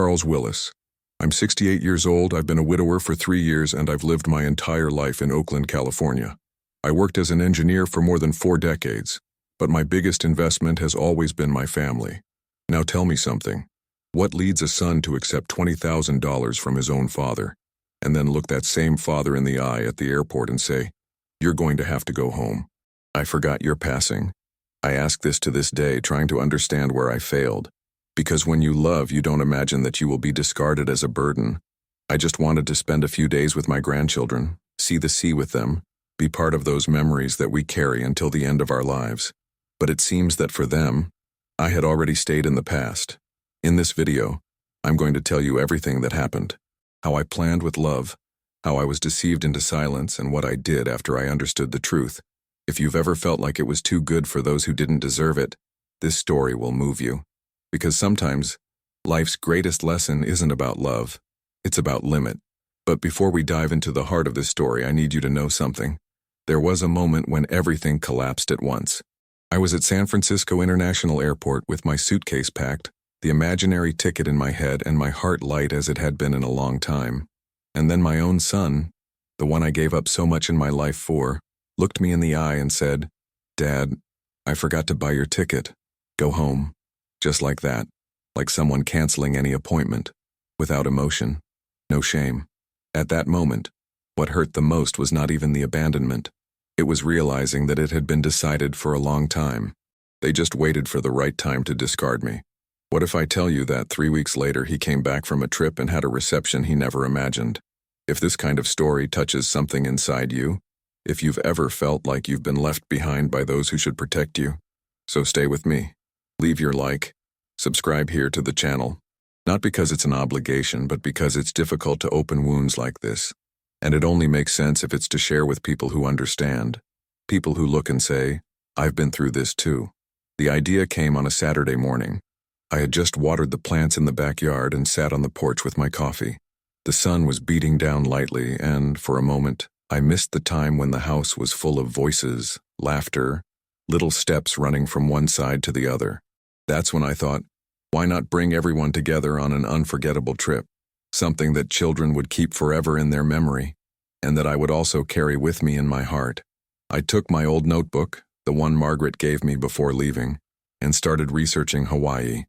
Charles Willis. I'm 68 years old, I've been a widower for 3 years, and I've lived my entire life in Oakland, California. I worked as an engineer for more than 4 decades, but my biggest investment has always been my family. Now tell me something. What leads a son to accept $20,000 from his own father, and then look that same father in the eye at the airport and say, "You're going to have to go home. I forgot your passing." I ask this to this day, trying to understand where I failed. Because when you love, you don't imagine that you will be discarded as a burden. I just wanted to spend a few days with my grandchildren, see the sea with them, be part of those memories that we carry until the end of our lives. But it seems that for them, I had already stayed in the past. In this video, I'm going to tell you everything that happened. How I planned with love, how I was deceived into silence, and what I did after I understood the truth. If you've ever felt like it was too good for those who didn't deserve it, this story will move you. Because sometimes, life's greatest lesson isn't about love, it's about limit. But before we dive into the heart of this story, I need you to know something. There was a moment when everything collapsed at once. I was at San Francisco International Airport with my suitcase packed, the imaginary ticket in my head, and my heart light as it had been in a long time. And then my own son, the one I gave up so much in my life for, looked me in the eye and said, "Dad, I forgot to buy your ticket. Go home." Just like that, like someone canceling any appointment, without emotion, no shame. At that moment, what hurt the most was not even the abandonment. It was realizing that it had been decided for a long time. They just waited for the right time to discard me. What if I tell you that 3 weeks later he came back from a trip and had a reception he never imagined? If this kind of story touches something inside you, if you've ever felt like you've been left behind by those who should protect you, so stay with me. Leave your like, subscribe here to the channel. Not because it's an obligation, but because it's difficult to open wounds like this. And it only makes sense if it's to share with people who understand. People who look and say, "I've been through this too." The idea came on a Saturday morning. I had just watered the plants in the backyard and sat on the porch with my coffee. The sun was beating down lightly, and for a moment, I missed the time when the house was full of voices, laughter, little steps running from one side to the other. That's when I thought, why not bring everyone together on an unforgettable trip? Something that children would keep forever in their memory, and that I would also carry with me in my heart. I took my old notebook, the one Margaret gave me before leaving, and started researching Hawaii.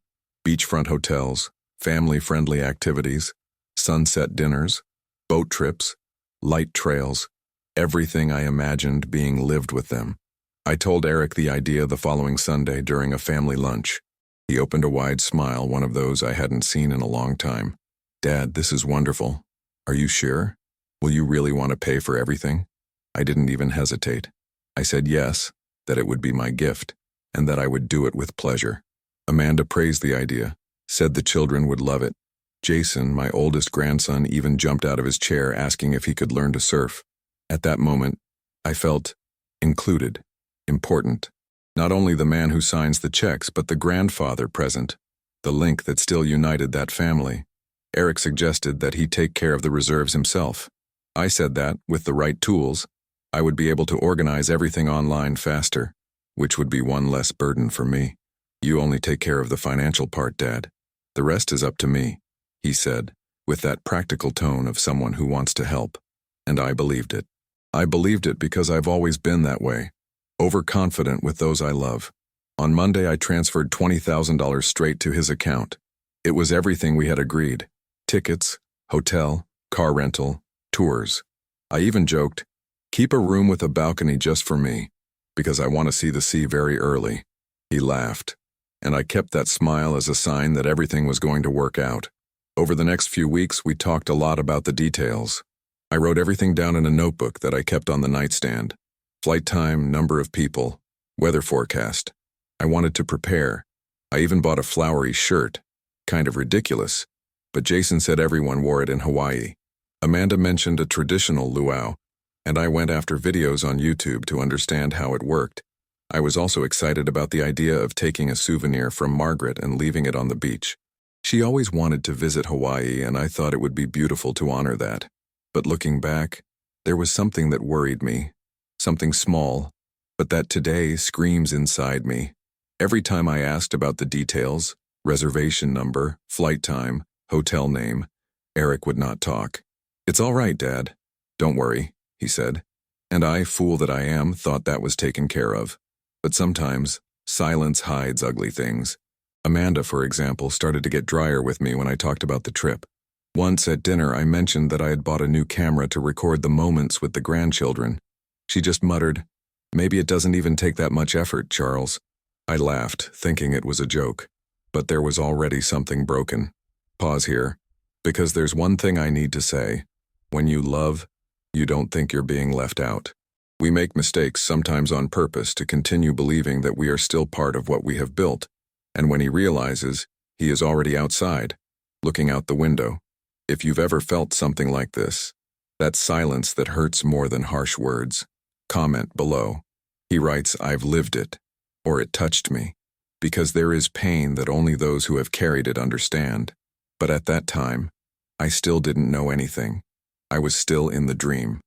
Beachfront hotels, family-friendly activities, sunset dinners, boat trips, light trails, everything I imagined being lived with them. I told Eric the idea the following Sunday during a family lunch. He opened a wide smile, one of those I hadn't seen in a long time. "Dad, this is wonderful. Are you sure? Will you really want to pay for everything?" I didn't even hesitate. I said yes, that it would be my gift, and that I would do it with pleasure. Amanda praised the idea, said the children would love it. Jason, my oldest grandson, even jumped out of his chair asking if he could learn to surf. At that moment, I felt included, important. Not only the man who signs the checks, but the grandfather present, the link that still united that family. Eric suggested that he take care of the reserves himself. I said that, with the right tools, I would be able to organize everything online faster, which would be one less burden for me. "You only take care of the financial part, Dad. The rest is up to me," he said, with that practical tone of someone who wants to help. And I believed it. I believed it because I've always been that way. Overconfident with those I love. On Monday, I transferred $20,000 straight to his account. It was everything we had agreed. Tickets, hotel, car rental, tours. I even joked, "Keep a room with a balcony just for me, because I want to see the sea very early." He laughed, and I kept that smile as a sign that everything was going to work out. Over the next few weeks, we talked a lot about the details. I wrote everything down in a notebook that I kept on the nightstand. Flight time, number of people, weather forecast. I wanted to prepare. I even bought a flowery shirt. Kind of ridiculous, but Jason said everyone wore it in Hawaii. Amanda mentioned a traditional luau, and I went after videos on YouTube to understand how it worked. I was also excited about the idea of taking a souvenir from Margaret and leaving it on the beach. She always wanted to visit Hawaii, and I thought it would be beautiful to honor that. But looking back, there was something that worried me. Something small, but that today screams inside me. Every time I asked about the details, reservation number, flight time, hotel name. Eric would not talk. "It's all right, Dad. Don't worry," he said. And I, fool that I am, thought that was taken care of. But sometimes, silence hides ugly things. Amanda, for example, started to get drier with me when I talked about the trip. Once at dinner, I mentioned that I had bought a new camera to record the moments with the grandchildren. She just muttered, "Maybe it doesn't even take that much effort, Charles." I laughed, thinking it was a joke. But there was already something broken. Pause here, because there's one thing I need to say. When you love, you don't think you're being left out. We make mistakes, sometimes on purpose, to continue believing that we are still part of what we have built. And when he realizes, he is already outside, looking out the window. If you've ever felt something like this, that silence that hurts more than harsh words, comment below. He writes, "I've lived it," or "It touched me," because there is pain that only those who have carried it understand. But at that time, I still didn't know anything. I was still in the dream.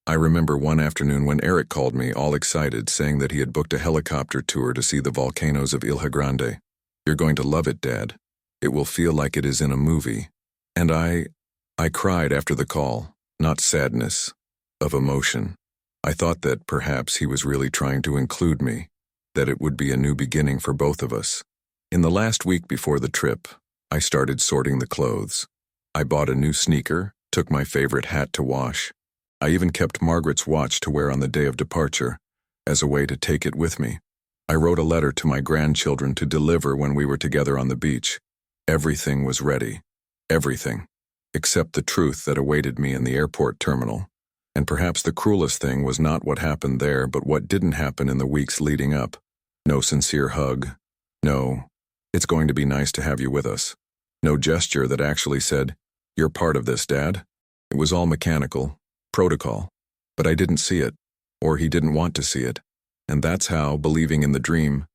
I remember one afternoon when Eric called me, all excited, saying that he had booked a helicopter tour to see the volcanoes of Ilha Grande. "You're going to love it, Dad. It will feel like it is in a movie." And I cried after the call, not sadness, of emotion. I thought that perhaps he was really trying to include me, that it would be a new beginning for both of us. In the last week before the trip, I started sorting the clothes. I bought a new sneaker, took my favorite hat to wash. I even kept Margaret's watch to wear on the day of departure, as a way to take it with me. I wrote a letter to my grandchildren to deliver when we were together on the beach. Everything was ready. Everything. Except the truth that awaited me in the airport terminal. And perhaps the cruelest thing was not what happened there, but what didn't happen in the weeks leading up. No sincere hug. No, "It's going to be nice to have you with us." No gesture that actually said, "You're part of this, Dad." It was all mechanical, protocol. But I didn't see it, or he didn't want to see it. And that's how, believing in the dream,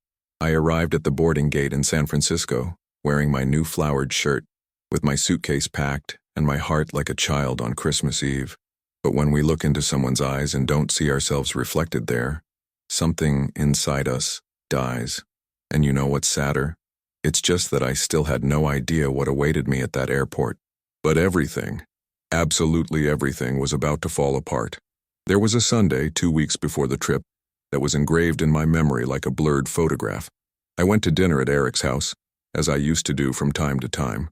I arrived at the boarding gate in San Francisco, wearing my new flowered shirt, with my suitcase packed and my heart like a child on Christmas Eve. But when we look into someone's eyes and don't see ourselves reflected there, something inside us dies. And you know what's sadder? It's just that I still had no idea what awaited me at that airport. But everything, absolutely everything, was about to fall apart. There was a Sunday, 2 weeks before the trip, that was engraved in my memory like a blurred photograph. I went to dinner at Eric's house, as I used to do from time to time.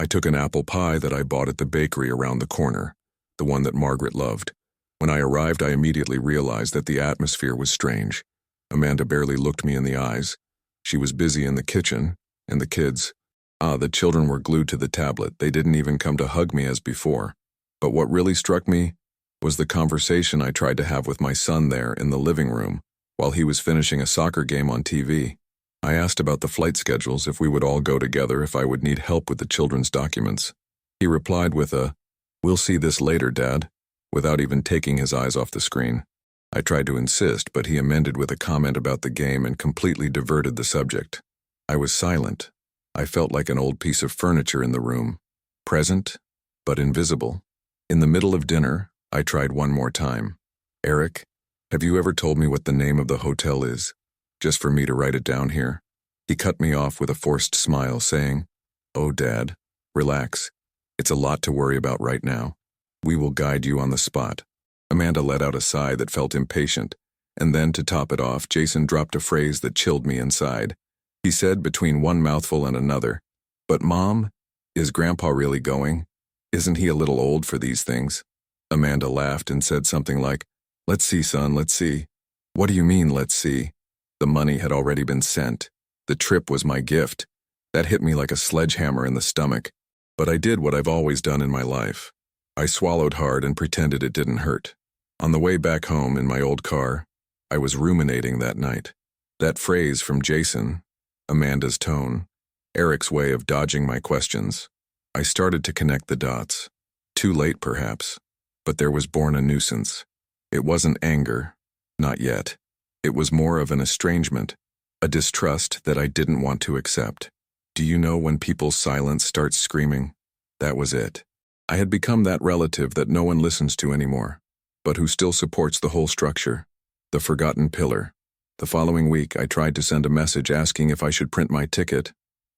I took an apple pie that I bought at the bakery around the corner, the one that Margaret loved. When I arrived, I immediately realized that the atmosphere was strange. Amanda barely looked me in the eyes. She was busy in the kitchen, and the kids, the children were glued to the tablet. They didn't even come to hug me as before. But what really struck me was the conversation I tried to have with my son there in the living room while he was finishing a soccer game on TV. I asked about the flight schedules, if we would all go together, if I would need help with the children's documents. He replied with a, "We'll see this later, Dad," without even taking his eyes off the screen. I tried to insist, but he amended with a comment about the game and completely diverted the subject. I was silent. I felt like an old piece of furniture in the room, present, but invisible. In the middle of dinner, I tried one more time. "Eric, have you ever told me what the name of the hotel is, just for me to write it down here?" He cut me off with a forced smile, saying, "Oh, Dad, relax. It's a lot to worry about right now. We will guide you on the spot." Amanda let out a sigh that felt impatient, and then, to top it off, Jason dropped a phrase that chilled me inside. He said between one mouthful and another, "But Mom, is Grandpa really going? Isn't he a little old for these things?" Amanda laughed and said something like, "Let's see, son, let's see." "What do you mean, let's see?" The money had already been sent. The trip was my gift. That hit me like a sledgehammer in the stomach. But I did what I've always done in my life. I swallowed hard and pretended it didn't hurt. On the way back home in my old car, I was ruminating that night. That phrase from Jason, Amanda's tone, Eric's way of dodging my questions. I started to connect the dots. Too late, perhaps. But there was born a nuisance. It wasn't anger. Not yet. It was more of an estrangement, a distrust that I didn't want to accept. Do you know when people's silence starts screaming? That was it. I had become that relative that no one listens to anymore, but who still supports the whole structure, the forgotten pillar. The following week, I tried to send a message asking if I should print my ticket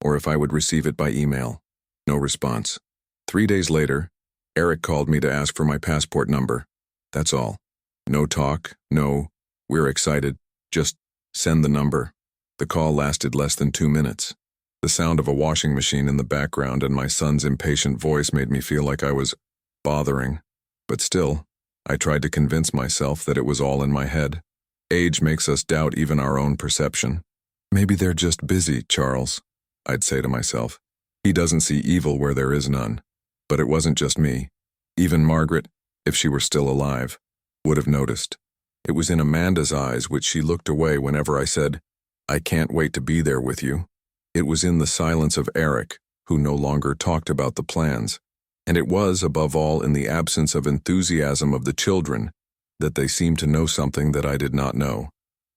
or if I would receive it by email. No response. 3 days later, Eric called me to ask for my passport number. That's all. No talk, no, we're excited, just send the number. The call lasted less than 2 minutes. The sound of a washing machine in the background and my son's impatient voice made me feel like I was bothering. But still, I tried to convince myself that it was all in my head. Age makes us doubt even our own perception. Maybe they're just busy, Charles, I'd say to myself. He doesn't see evil where there is none. But it wasn't just me. Even Margaret, if she were still alive, would have noticed. It was in Amanda's eyes which she looked away whenever I said, "I can't wait to be there with you." It was in the silence of Eric, who no longer talked about the plans. And it was, above all, in the absence of enthusiasm of the children, that they seemed to know something that I did not know.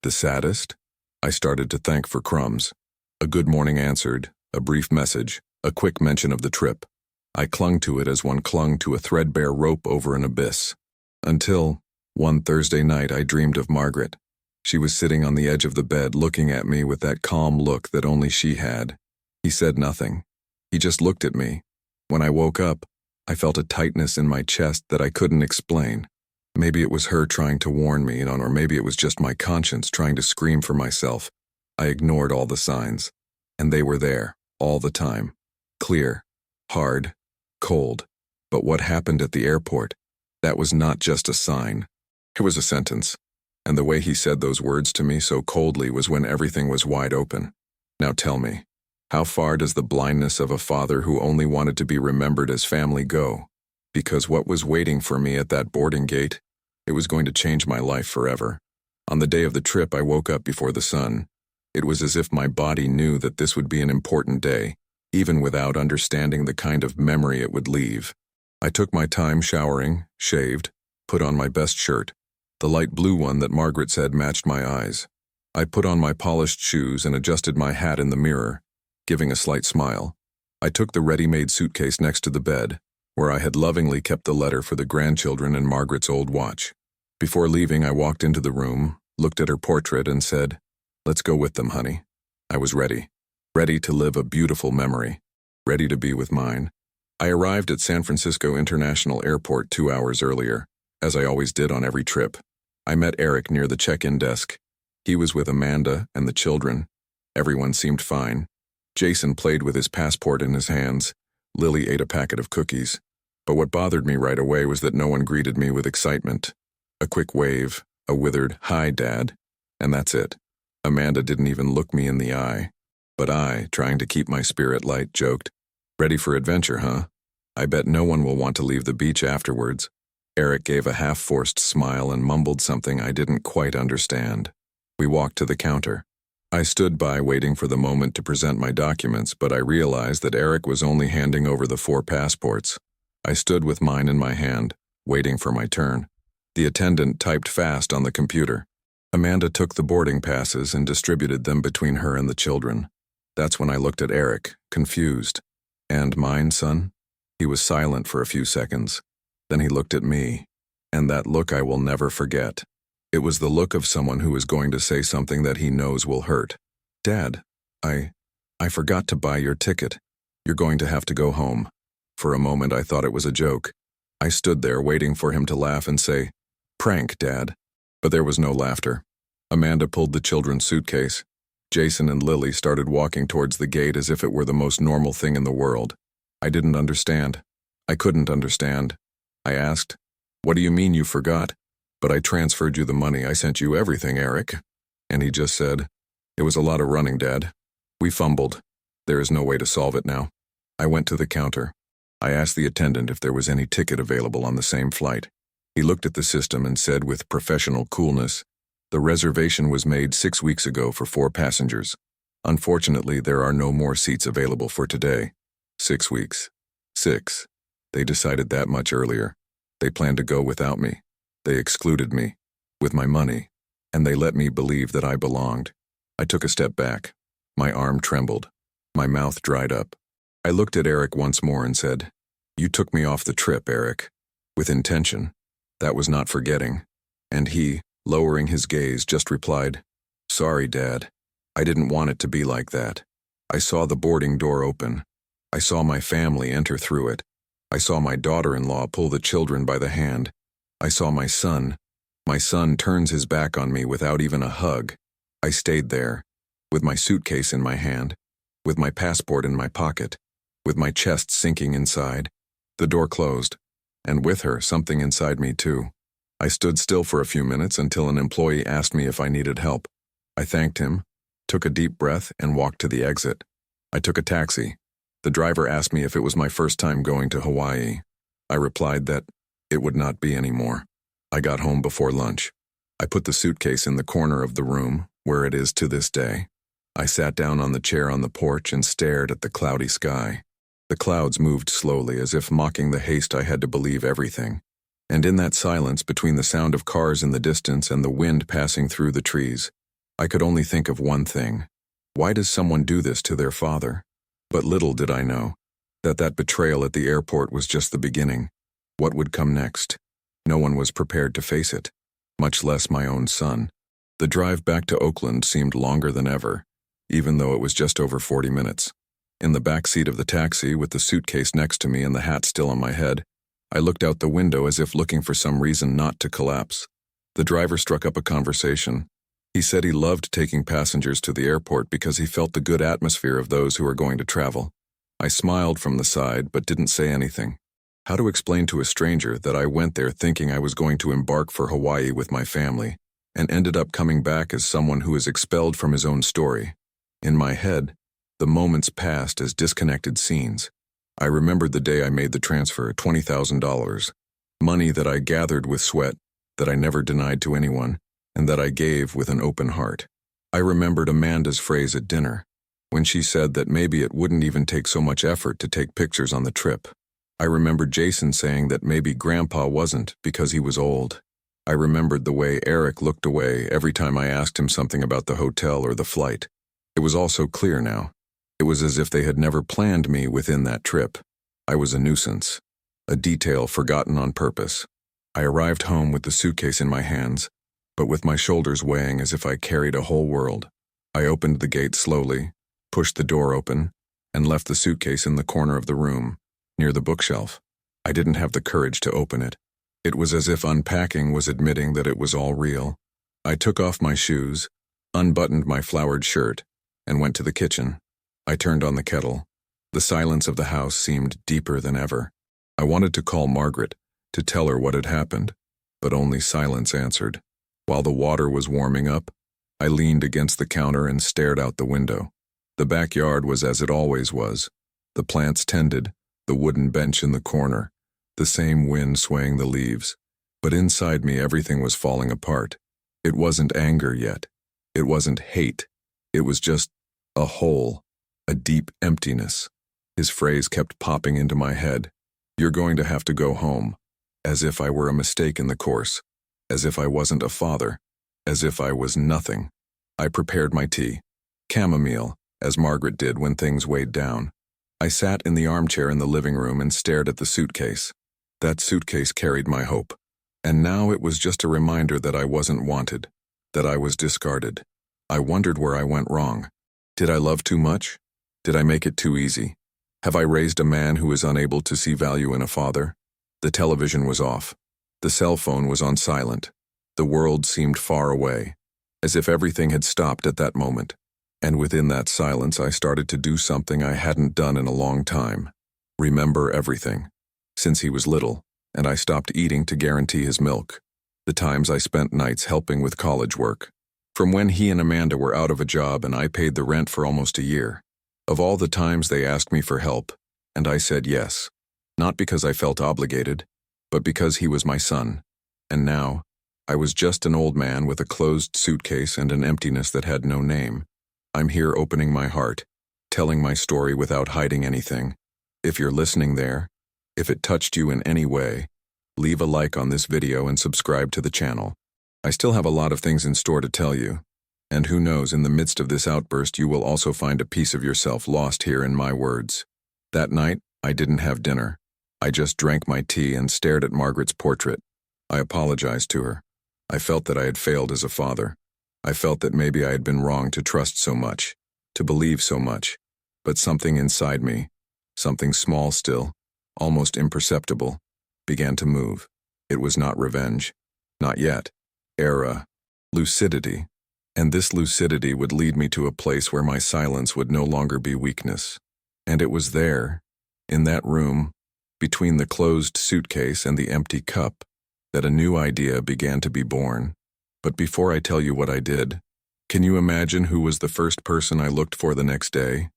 The saddest? I started to thank for crumbs. A good morning answered, a brief message, a quick mention of the trip. I clung to it as one clung to a threadbare rope over an abyss. Until, one Thursday night, I dreamed of Margaret. She was sitting on the edge of the bed looking at me with that calm look that only she had. He said nothing. He just looked at me. When I woke up, I felt a tightness in my chest that I couldn't explain. Maybe it was her trying to warn me, or maybe it was just my conscience trying to scream for myself. I ignored all the signs. And they were there, all the time. Clear, hard, cold. But what happened at the airport? That was not just a sign. It was a sentence. And the way he said those words to me so coldly was when everything was wide open. Now tell me, how far does the blindness of a father who only wanted to be remembered as family go? Because what was waiting for me at that boarding gate, it was going to change my life forever. On the day of the trip, I woke up before the sun. It was as if my body knew that this would be an important day, even without understanding the kind of memory it would leave. I took my time showering, shaved, put on my best shirt, the light blue one that Margaret said matched my eyes. I put on my polished shoes and adjusted my hat in the mirror, giving a slight smile. I took the ready-made suitcase next to the bed, where I had lovingly kept the letter for the grandchildren and Margaret's old watch. Before leaving, I walked into the room, looked at her portrait, and said, "Let's go with them, honey." I was ready. Ready to live a beautiful memory. Ready to be with mine. I arrived at San Francisco International Airport 2 hours earlier, as I always did on every trip. I met Eric near the check-in desk. He was with Amanda and the children. Everyone seemed fine. Jason played with his passport in his hands. Lily ate a packet of cookies. But what bothered me right away was that no one greeted me with excitement. A quick wave, a withered, "Hi, Dad," and that's it. Amanda didn't even look me in the eye. But I, trying to keep my spirit light, joked, "Ready for adventure, huh? I bet no one will want to leave the beach afterwards." Eric gave a half-forced smile and mumbled something I didn't quite understand. We walked to the counter. I stood by waiting for the moment to present my documents, but I realized that Eric was only handing over the 4 passports. I stood with mine in my hand, waiting for my turn. The attendant typed fast on the computer. Amanda took the boarding passes and distributed them between her and the children. That's when I looked at Eric, confused. "And mine, son?" He was silent for a few seconds. Then he looked at me, and that look I will never forget. It was the look of someone who is going to say something that he knows will hurt. "Dad, I forgot to buy your ticket. You're going to have to go home." For a moment I thought it was a joke. I stood there waiting for him to laugh and say, "Prank, Dad." But there was no laughter. Amanda pulled the children's suitcase. Jason and Lily started walking towards the gate as if it were the most normal thing in the world. I didn't understand. I couldn't understand. I asked, "What do you mean you forgot?" "But I transferred you the money. I sent you everything, Eric." And he just said, "It was a lot of running, Dad. We fumbled. There is no way to solve it now." I went to the counter. I asked the attendant if there was any ticket available on the same flight. He looked at the system and said with professional coolness, "The reservation was made 6 weeks ago for 4 passengers. Unfortunately, there are no more seats available for today." 6 weeks. 6. They decided that much earlier. They planned to go without me. They excluded me, with my money, and they let me believe that I belonged. I took a step back. My arm trembled. My mouth dried up. I looked at Eric once more and said, "You took me off the trip, Eric, with intention. That was not forgetting." And he, lowering his gaze, just replied, "Sorry, Dad. I didn't want it to be like that. I saw the boarding door open. I saw my family enter through it. I saw my daughter-in-law pull the children by the hand. I saw my son. My son turns his back on me without even a hug. I stayed there, with my suitcase in my hand, with my passport in my pocket, with my chest sinking inside. The door closed, and with her, something inside me too. I stood still for a few minutes until an employee asked me if I needed help. I thanked him, took a deep breath, and walked to the exit. I took a taxi. The driver asked me if it was my first time going to Hawaii. I replied that it would not be anymore. I got home before lunch. I put the suitcase in the corner of the room, where it is to this day. I sat down on the chair on the porch and stared at the cloudy sky. The clouds moved slowly, as if mocking the haste I had to believe everything. And in that silence, between the sound of cars in the distance and the wind passing through the trees, I could only think of one thing. Why does someone do this to their father? But little did I know that that betrayal at the airport was just the beginning. What would come next? No one was prepared to face it, much less my own son. The drive back to Oakland seemed longer than ever, even though it was just over 40 minutes. In the back seat of the taxi, with the suitcase next to me and the hat still on my head, I looked out the window as if looking for some reason not to collapse. The driver struck up a conversation. He said he loved taking passengers to the airport because he felt the good atmosphere of those who were going to travel. I smiled from the side but didn't say anything. How to explain to a stranger that I went there thinking I was going to embark for Hawaii with my family, and ended up coming back as someone who is expelled from his own story? In my head, the moments passed as disconnected scenes. I remembered the day I made the transfer, $20,000, money that I gathered with sweat, that I never denied to anyone, and that I gave with an open heart. I remembered Amanda's phrase at dinner, when she said that maybe it wouldn't even take so much effort to take pictures on the trip. I remembered Jason saying that maybe Grandpa wasn't because he was old. I remembered the way Eric looked away every time I asked him something about the hotel or the flight. It was all so clear now. It was as if they had never planned me within that trip. I was a nuisance, a detail forgotten on purpose. I arrived home with the suitcase in my hands, but with my shoulders weighing as if I carried a whole world. I opened the gate slowly, pushed the door open, and left the suitcase in the corner of the room, near the bookshelf. I didn't have the courage to open it. It was as if unpacking was admitting that it was all real. I took off my shoes, unbuttoned my flowered shirt, and went to the kitchen. I turned on the kettle. The silence of the house seemed deeper than ever. I wanted to call Margaret, to tell her what had happened, but only silence answered. While the water was warming up, I leaned against the counter and stared out the window. The backyard was as it always was, the plants tended, the wooden bench in the corner, the same wind swaying the leaves. But inside me everything was falling apart. It wasn't anger yet. It wasn't hate. It was just a hole, a deep emptiness. His phrase kept popping into my head. You're going to have to go home. As if I were a mistake in the course. As if I wasn't a father. As if I was nothing. I prepared my tea. Chamomile, as Margaret did when things weighed down. I sat in the armchair in the living room and stared at the suitcase. That suitcase carried my hope. And now it was just a reminder that I wasn't wanted. That I was discarded. I wondered where I went wrong. Did I love too much? Did I make it too easy? Have I raised a man who is unable to see value in a father? The television was off. The cell phone was on silent. The world seemed far away, as if everything had stopped at that moment. And within that silence I started to do something I hadn't done in a long time. Remember everything. Since he was little, and I stopped eating to guarantee his milk. The times I spent nights helping with college work. From when he and Amanda were out of a job and I paid the rent for almost a year. Of all the times they asked me for help, and I said yes. Not because I felt obligated, but because he was my son. And now, I was just an old man with a closed suitcase and an emptiness that had no name. I'm here opening my heart, telling my story without hiding anything. If you're listening there, if it touched you in any way, leave a like on this video and subscribe to the channel. I still have a lot of things in store to tell you. And who knows, in the midst of this outburst you will also find a piece of yourself lost here in my words. That night, I didn't have dinner. I just drank my tea and stared at Margaret's portrait. I apologized to her. I felt that I had failed as a father. I felt that maybe I had been wrong to trust so much, to believe so much. But something inside me, something small still, almost imperceptible, began to move. It was not revenge. Not yet. Era. Lucidity. And this lucidity would lead me to a place where my silence would no longer be weakness. And it was there, in that room, between the closed suitcase and the empty cup, that a new idea began to be born. But before I tell you what I did, can you imagine who was the first person I looked for the next day?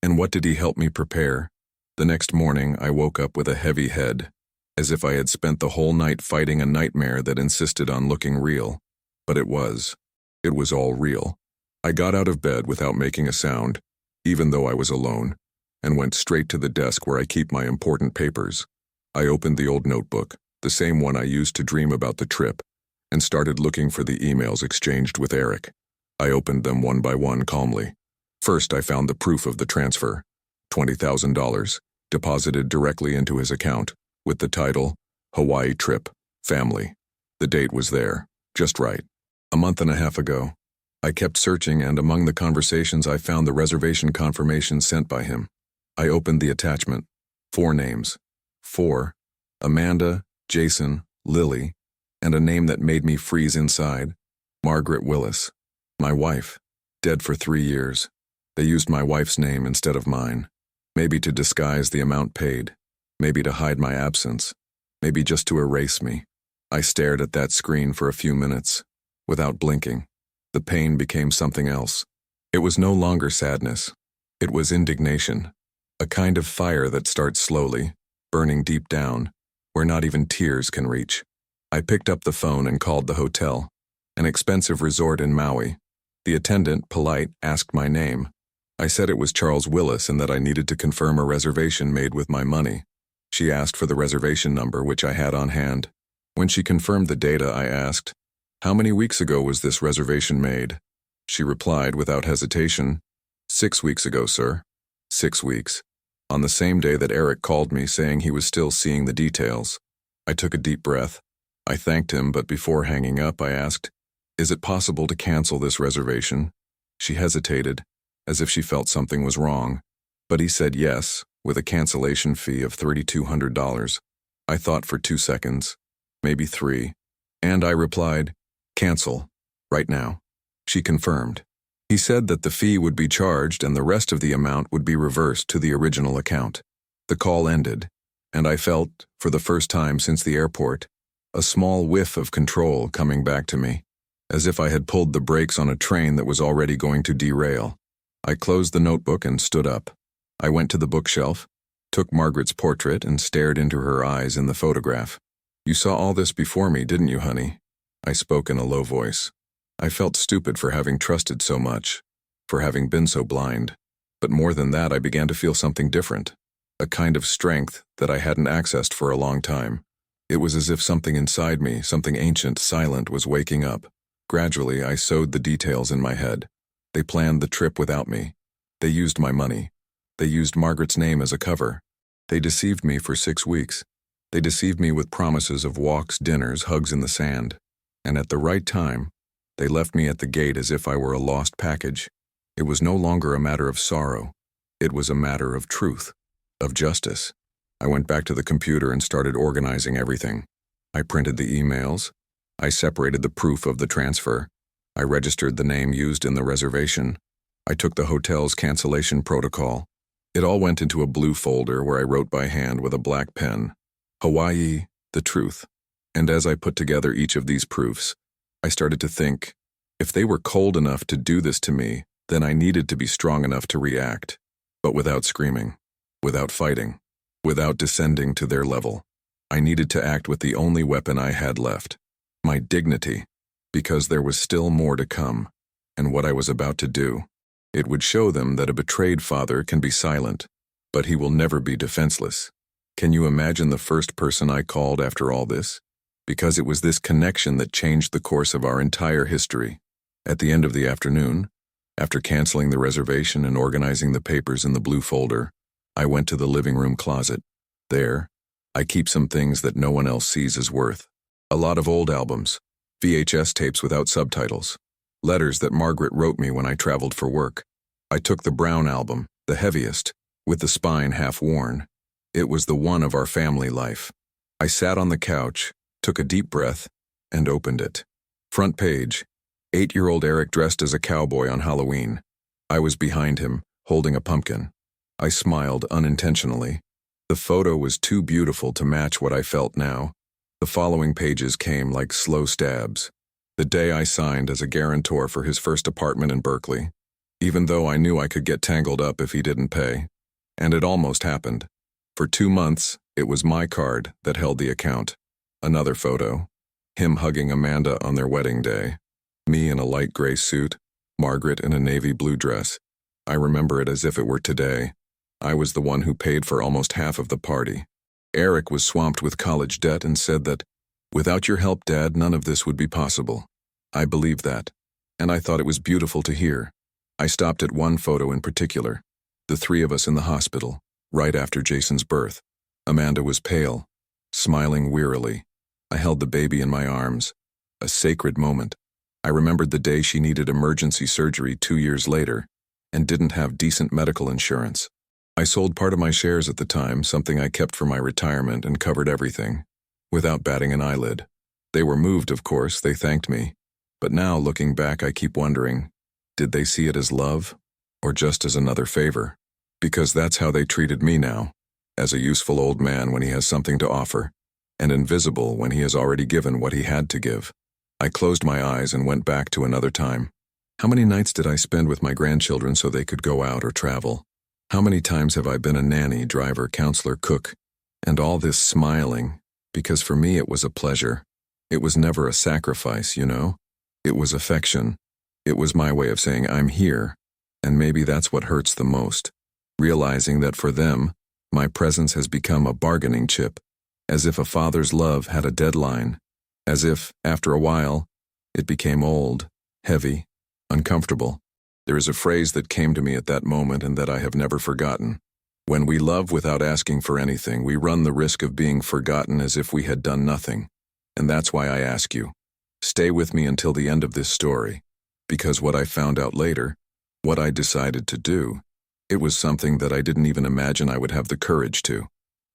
And what did he help me prepare? The next morning, I woke up with a heavy head, as if I had spent the whole night fighting a nightmare that insisted on looking real. But it was. It was all real. I got out of bed without making a sound, even though I was alone, and went straight to the desk where I keep my important papers. I opened the old notebook, the same one I used to dream about the trip, and started looking for the emails exchanged with Eric. I opened them one by one calmly. First, I found the proof of the transfer, $20,000, deposited directly into his account, with the title, Hawaii Trip, Family. The date was there, just right. A month and a half ago. I kept searching, and among the conversations I found the reservation confirmation sent by him. I opened the attachment. 4 names. 4. Amanda, Jason, Lily, and a name that made me freeze inside. Margaret Willis. My wife. Dead for 3 years. They used my wife's name instead of mine. Maybe to disguise the amount paid. Maybe to hide my absence. Maybe just to erase me. I stared at that screen for a few minutes, without blinking. The pain became something else. It was no longer sadness. It was indignation. A kind of fire that starts slowly, burning deep down, where not even tears can reach. I picked up the phone and called the hotel, an expensive resort in Maui. The attendant, polite, asked my name. I said it was Charles Willis and that I needed to confirm a reservation made with my money. She asked for the reservation number, which I had on hand. When she confirmed the data, I asked, "How many weeks ago was this reservation made?" She replied without hesitation, "6 weeks ago, sir." 6 weeks. On the same day that Eric called me saying he was still seeing the details. I took a deep breath. I thanked him, but before hanging up, I asked, "Is it possible to cancel this reservation?" She hesitated, as if she felt something was wrong, but he said yes, with a cancellation fee of $3,200. I thought for 2 seconds, maybe 3, and I replied, "Cancel, right now." She confirmed. He said that the fee would be charged and the rest of the amount would be reversed to the original account. The call ended, and I felt, for the first time since the airport, a small whiff of control coming back to me, as if I had pulled the brakes on a train that was already going to derail. I closed the notebook and stood up. I went to the bookshelf, took Margaret's portrait and stared into her eyes in the photograph. "You saw all this before me, didn't you, honey?" I spoke in a low voice. I felt stupid for having trusted so much, for having been so blind. But more than that, I began to feel something different, a kind of strength that I hadn't accessed for a long time. It was as if something inside me, something ancient, silent, was waking up. Gradually, I sewed the details in my head. They planned the trip without me. They used my money. They used Margaret's name as a cover. They deceived me for 6 weeks. They deceived me with promises of walks, dinners, hugs in the sand. And at the right time, they left me at the gate as if I were a lost package. It was no longer a matter of sorrow. It was a matter of truth, of justice. I went back to the computer and started organizing everything. I printed the emails. I separated the proof of the transfer. I registered the name used in the reservation. I took the hotel's cancellation protocol. It all went into a blue folder where I wrote by hand with a black pen, Hawaii, the truth. And as I put together each of these proofs, I started to think, if they were cold enough to do this to me, then I needed to be strong enough to react, but without screaming, without fighting, without descending to their level. I needed to act with the only weapon I had left, my dignity, because there was still more to come, and what I was about to do. It would show them that a betrayed father can be silent, but he will never be defenseless. Can you imagine the first person I called after all this? Because it was this connection that changed the course of our entire history. At the end of the afternoon, after canceling the reservation and organizing the papers in the blue folder, I went to the living room closet. There, I keep some things that no one else sees as worth. A lot of old albums, VHS tapes without subtitles, letters that Margaret wrote me when I traveled for work. I took the brown album, the heaviest, with the spine half worn. It was the one of our family life. I sat on the couch, took a deep breath, and opened it. Front page, 8-year-old Eric dressed as a cowboy on Halloween. I was behind him, holding a pumpkin. I smiled unintentionally. The photo was too beautiful to match what I felt now. The following pages came like slow stabs. The day I signed as a guarantor for his first apartment in Berkeley, even though I knew I could get tangled up if he didn't pay. And it almost happened. For 2 months, it was my card that held the account. Another photo. Him hugging Amanda on their wedding day. Me in a light gray suit, Margaret in a navy blue dress. I remember it as if it were today. I was the one who paid for almost half of the party. Eric was swamped with college debt and said that, "Without your help, Dad, none of this would be possible." I believed that, and I thought it was beautiful to hear. I stopped at one photo in particular, the 3 of us in the hospital, right after Jason's birth. Amanda was pale, smiling wearily. I held the baby in my arms, a sacred moment. I remembered the day she needed emergency surgery 2 years later and didn't have decent medical insurance. I sold part of my shares at the time, something I kept for my retirement, and covered everything, without batting an eyelid. They were moved, of course, they thanked me. But now, looking back, I keep wondering, did they see it as love, or just as another favor? Because that's how they treated me now, as a useful old man when he has something to offer, and invisible when he has already given what he had to give. I closed my eyes and went back to another time. How many nights did I spend with my grandchildren so they could go out or travel? How many times have I been a nanny, driver, counselor, cook? And all this smiling, because for me it was a pleasure. It was never a sacrifice, you know? It was affection. It was my way of saying I'm here, and maybe that's what hurts the most. Realizing that for them, my presence has become a bargaining chip, as if a father's love had a deadline, as if, after a while, it became old, heavy, uncomfortable. There is a phrase that came to me at that moment and that I have never forgotten. When we love without asking for anything, we run the risk of being forgotten as if we had done nothing. And that's why I ask you, stay with me until the end of this story, because what I found out later, what I decided to do, it was something that I didn't even imagine I would have the courage to.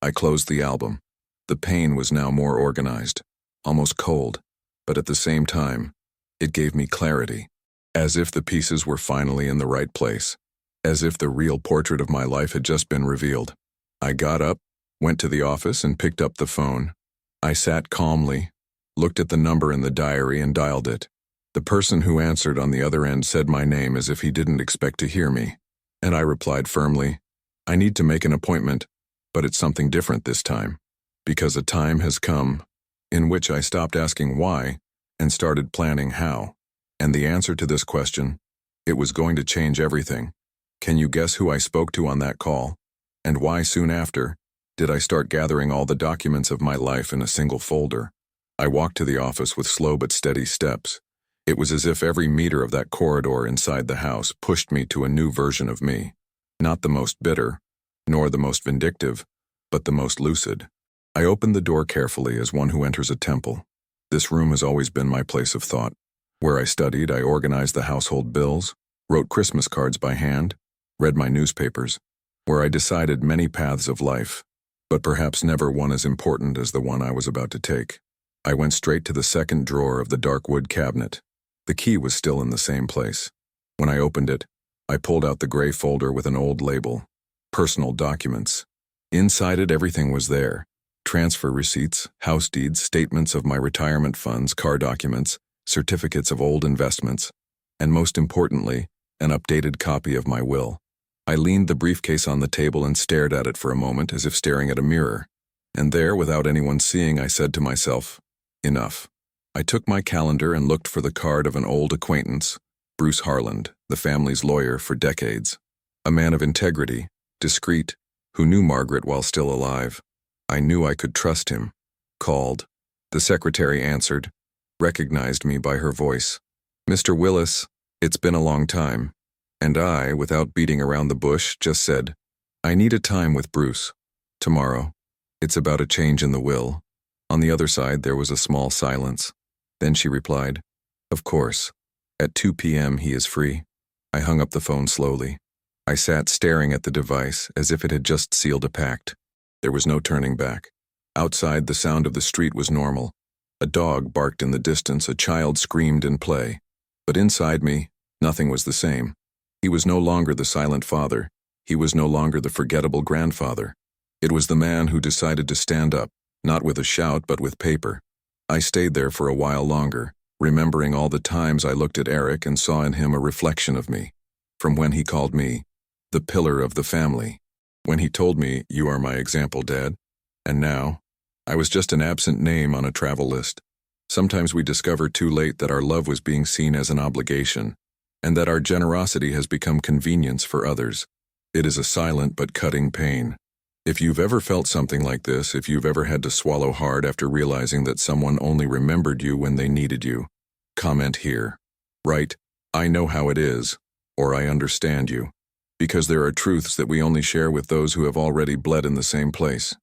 I closed the album. The pain was now more organized, almost cold, but at the same time, it gave me clarity. As if the pieces were finally in the right place. As if the real portrait of my life had just been revealed. I got up, went to the office, and picked up the phone. I sat calmly, looked at the number in the diary, and dialed it. The person who answered on the other end said my name as if he didn't expect to hear me. And I replied firmly, "I need to make an appointment, but it's something different this time. Because a time has come in which I stopped asking why and started planning how. And the answer to this question, it was going to change everything. Can you guess who I spoke to on that call? And why soon after did I start gathering all the documents of my life in a single folder? I walked to the office with slow but steady steps. It was as if every meter of that corridor inside the house pushed me to a new version of me. Not the most bitter, nor the most vindictive, but the most lucid. I opened the door carefully as one who enters a temple. This room has always been my place of thought. Where I studied, I organized the household bills, wrote Christmas cards by hand, read my newspapers. Where I decided many paths of life, but perhaps never one as important as the one I was about to take. I went straight to the second drawer of the dark wood cabinet. The key was still in the same place. When I opened it, I pulled out the gray folder with an old label. Personal documents. Inside it, everything was there. Transfer receipts, house deeds, statements of my retirement funds, car documents, certificates of old investments, and most importantly, an updated copy of my will. I leaned the briefcase on the table and stared at it for a moment as if staring at a mirror. And there, without anyone seeing, I said to myself, enough. I took my calendar and looked for the card of an old acquaintance, Bruce Harland, the family's lawyer for decades. A man of integrity, discreet, who knew Margaret while still alive. I knew I could trust him. Called. The secretary answered, recognized me by her voice. "Mr. Willis, it's been a long time." And I, without beating around the bush, just said, "I need a time with Bruce. Tomorrow. It's about a change in the will." On the other side, there was a small silence. Then she replied, "Of course. At 2 p.m. he is free." I hung up the phone slowly. I sat staring at the device as if it had just sealed a pact. There was no turning back. Outside, the sound of the street was normal. A dog barked in the distance, a child screamed in play. But inside me, nothing was the same. He was no longer the silent father. He was no longer the forgettable grandfather. It was the man who decided to stand up, not with a shout but with paper. I stayed there for a while longer, remembering all the times I looked at Eric and saw in him a reflection of me. From when he called me the pillar of the family. When he told me, "You are my example, Dad." And now, I was just an absent name on a travel list. Sometimes we discover too late that our love was being seen as an obligation, and that our generosity has become convenience for others. It is a silent but cutting pain. If you've ever felt something like this, if you've ever had to swallow hard after realizing that someone only remembered you when they needed you, comment here. Write, "I know how it is," or "I understand you," because there are truths that we only share with those who have already bled in the same place.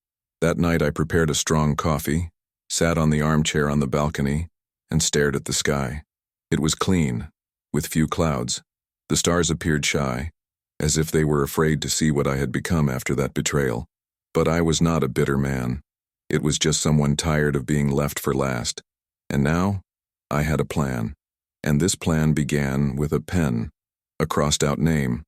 That night I prepared a strong coffee, sat on the armchair on the balcony, and stared at the sky. It was clean, with few clouds. The stars appeared shy, as if they were afraid to see what I had become after that betrayal. But I was not a bitter man. It was just someone tired of being left for last. And now, I had a plan. And this plan began with a pen, a crossed-out name,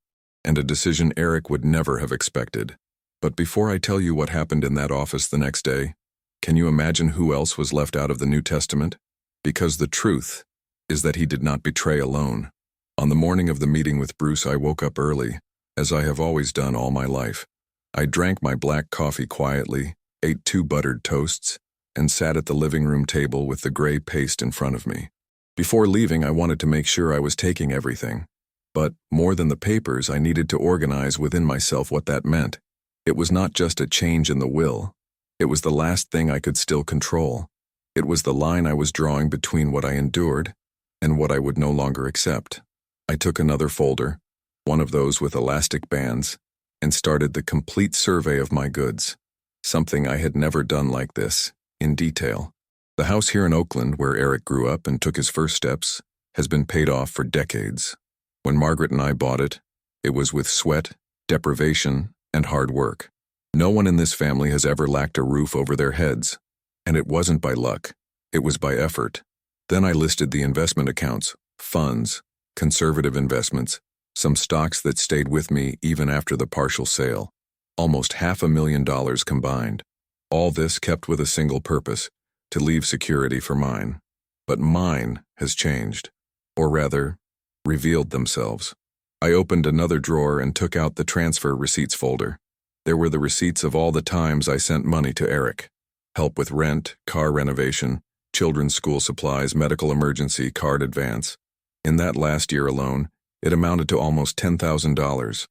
and a decision Eric would never have expected. But before I tell you what happened in that office the next day, can you imagine who else was left out of the New Testament? Because the truth is that he did not betray alone. On the morning of the meeting with Bruce, I woke up early, as I have always done all my life. I drank my black coffee quietly, ate 2 buttered toasts, and sat at the living room table with the gray paste in front of me. Before leaving, I wanted to make sure I was taking everything. But, more than the papers, I needed to organize within myself what that meant. It was not just a change in the will. It was the last thing I could still control. It was the line I was drawing between what I endured and what I would no longer accept. I took another folder, one of those with elastic bands, and started the complete survey of my goods. Something I had never done like this, in detail. The house here in Oakland, where Eric grew up and took his first steps, has been paid off for decades. When Margaret and I bought it, it was with sweat, deprivation, and hard work. No one in this family has ever lacked a roof over their heads, and it wasn't by luck, it was by effort. Then I listed the investment accounts, funds, conservative investments, some stocks that stayed with me even after the partial sale. Almost $500,000 combined. All this kept with a single purpose, to leave security for mine. But mine has changed, or rather, revealed themselves. I opened another drawer and took out the transfer receipts folder. There were the receipts of all the times I sent money to Eric. Help with rent, car renovation, children's school supplies, medical emergency, card advance. In that last year alone, it amounted to almost $10,000.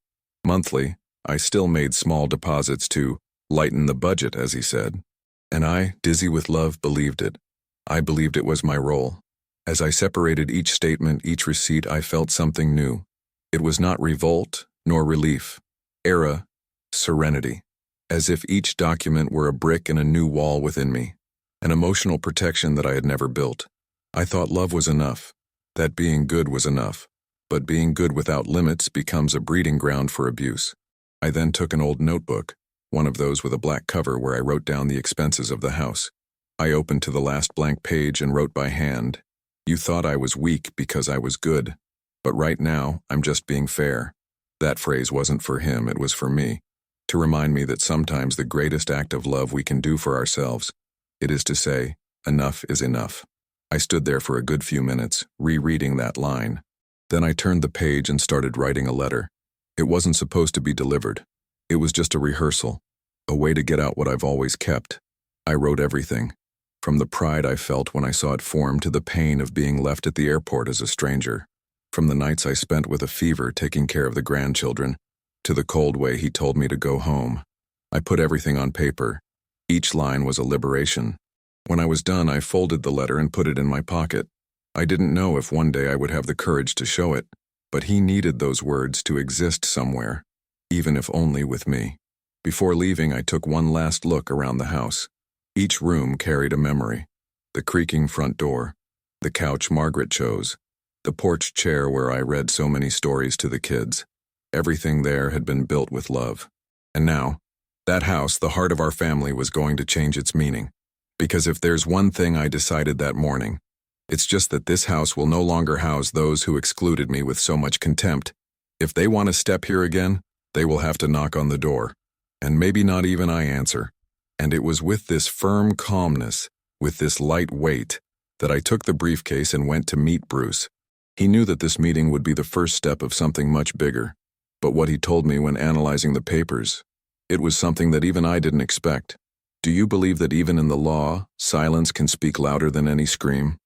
Monthly, I still made small deposits to lighten the budget, as he said. And I, dizzy with love, believed it. I believed it was my role. As I separated each statement, each receipt, I felt something new. It was not revolt, nor relief. Serenity. As if each document were a brick in a new wall within me. An emotional protection that I had never built. I thought love was enough. That being good was enough. But being good without limits becomes a breeding ground for abuse. I then took an old notebook, one of those with a black cover where I wrote down the expenses of the house. I opened to the last blank page and wrote by hand. You thought I was weak because I was good. But right now, I'm just being fair. That phrase wasn't for him, it was for me. To remind me that sometimes the greatest act of love we can do for ourselves, it is to say, enough is enough. I stood there for a good few minutes, rereading that line. Then I turned the page and started writing a letter. It wasn't supposed to be delivered. It was just a rehearsal, a way to get out what I've always kept. I wrote everything, from the pride I felt when I saw it form to the pain of being left at the airport as a stranger, from the nights I spent with a fever taking care of the grandchildren, to the cold way he told me to go home. I put everything on paper. Each line was a liberation. When I was done, I folded the letter and put it in my pocket. I didn't know if one day I would have the courage to show it, but he needed those words to exist somewhere, even if only with me. Before leaving, I took one last look around the house. Each room carried a memory. The creaking front door, the couch Margaret chose, the porch chair where I read so many stories to the kids. Everything there had been built with love. And now, That house, the heart of our family, was going to change its meaning. Because if there's one thing I decided that morning, it's just that this house will no longer house those who excluded me with so much contempt. If they want to step here again, they will have to knock on the door. And maybe not even I answer. And it was with this firm calmness, with this light weight, that I took the briefcase and went to meet Bruce. He knew that this meeting would be the first step of something much bigger. But what he told me when analyzing the papers, it was something that even I didn't expect. Do you believe that even in the law, silence can speak louder than any scream?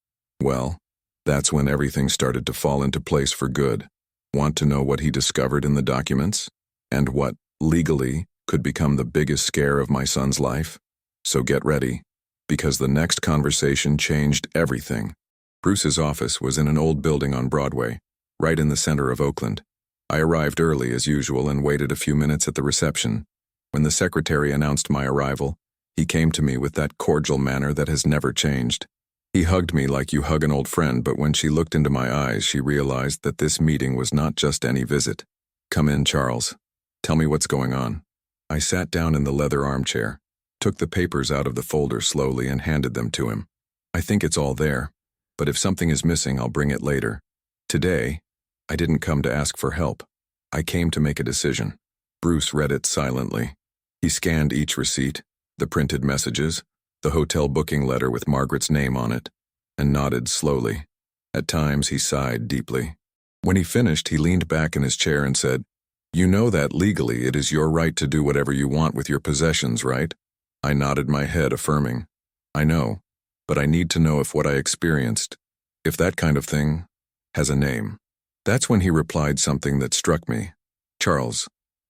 Well, that's when everything started to fall into place for good. Want to know what he discovered in the documents? And what, legally, could become the biggest scare of my son's life? So get ready, because the next conversation changed everything. Bruce's office was in an old building on Broadway, right in the center of Oakland. I arrived early as usual and waited a few minutes at the reception. When the secretary announced my arrival, he came to me with that cordial manner that has never changed. He hugged me like you hug an old friend, but when she looked into my eyes, she realized that this meeting was not just any visit. Come in, Charles. Tell me what's going on. I sat down in the leather armchair, took the papers out of the folder slowly and handed them to him. I think it's all there, but if something is missing, I'll bring it later. Today, I didn't come to ask for help. I came to make a decision. Bruce read it silently. He scanned each receipt, the printed messages, the hotel booking letter with Margaret's name on it, and nodded slowly. At times, he sighed deeply. When he finished, he leaned back in his chair and said, "You know that legally it is your right to do whatever you want with your possessions, right?" I nodded my head, affirming, "I know, but I need to know if what I experienced, if that kind of thing, has a name." That's when he replied something that struck me. "Charles,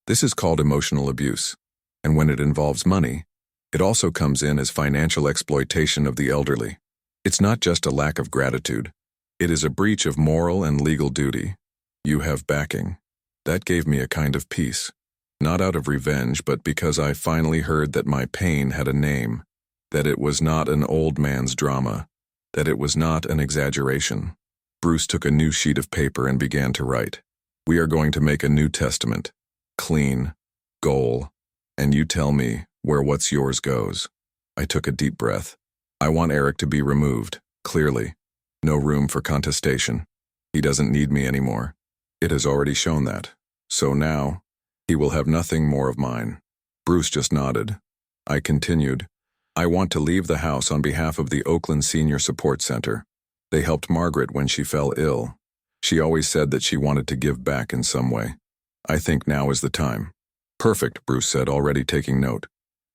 this is called emotional abuse, and when it involves money, it also comes in as financial exploitation of the elderly. It's not just a lack of gratitude. It is a breach of moral and legal duty. You have backing." That gave me a kind of peace. Not out of revenge, but because I finally heard that my pain had a name, that it was not an old man's drama, that it was not an exaggeration. Bruce took a new sheet of paper and began to write. "We are going to make a new testament. Clean. Goal. And you tell me where what's yours goes." I took a deep breath. I want Eric to be removed, clearly. No room for contestation. He doesn't need me anymore. It has already shown that. So now, he will have nothing more of mine. Bruce just nodded. I continued. "I want to leave the house on behalf of the Oakland Senior Support Center. They helped Margaret when she fell ill. She always said that she wanted to give back in some way. I think now is the time." "Perfect," Bruce said, already taking note.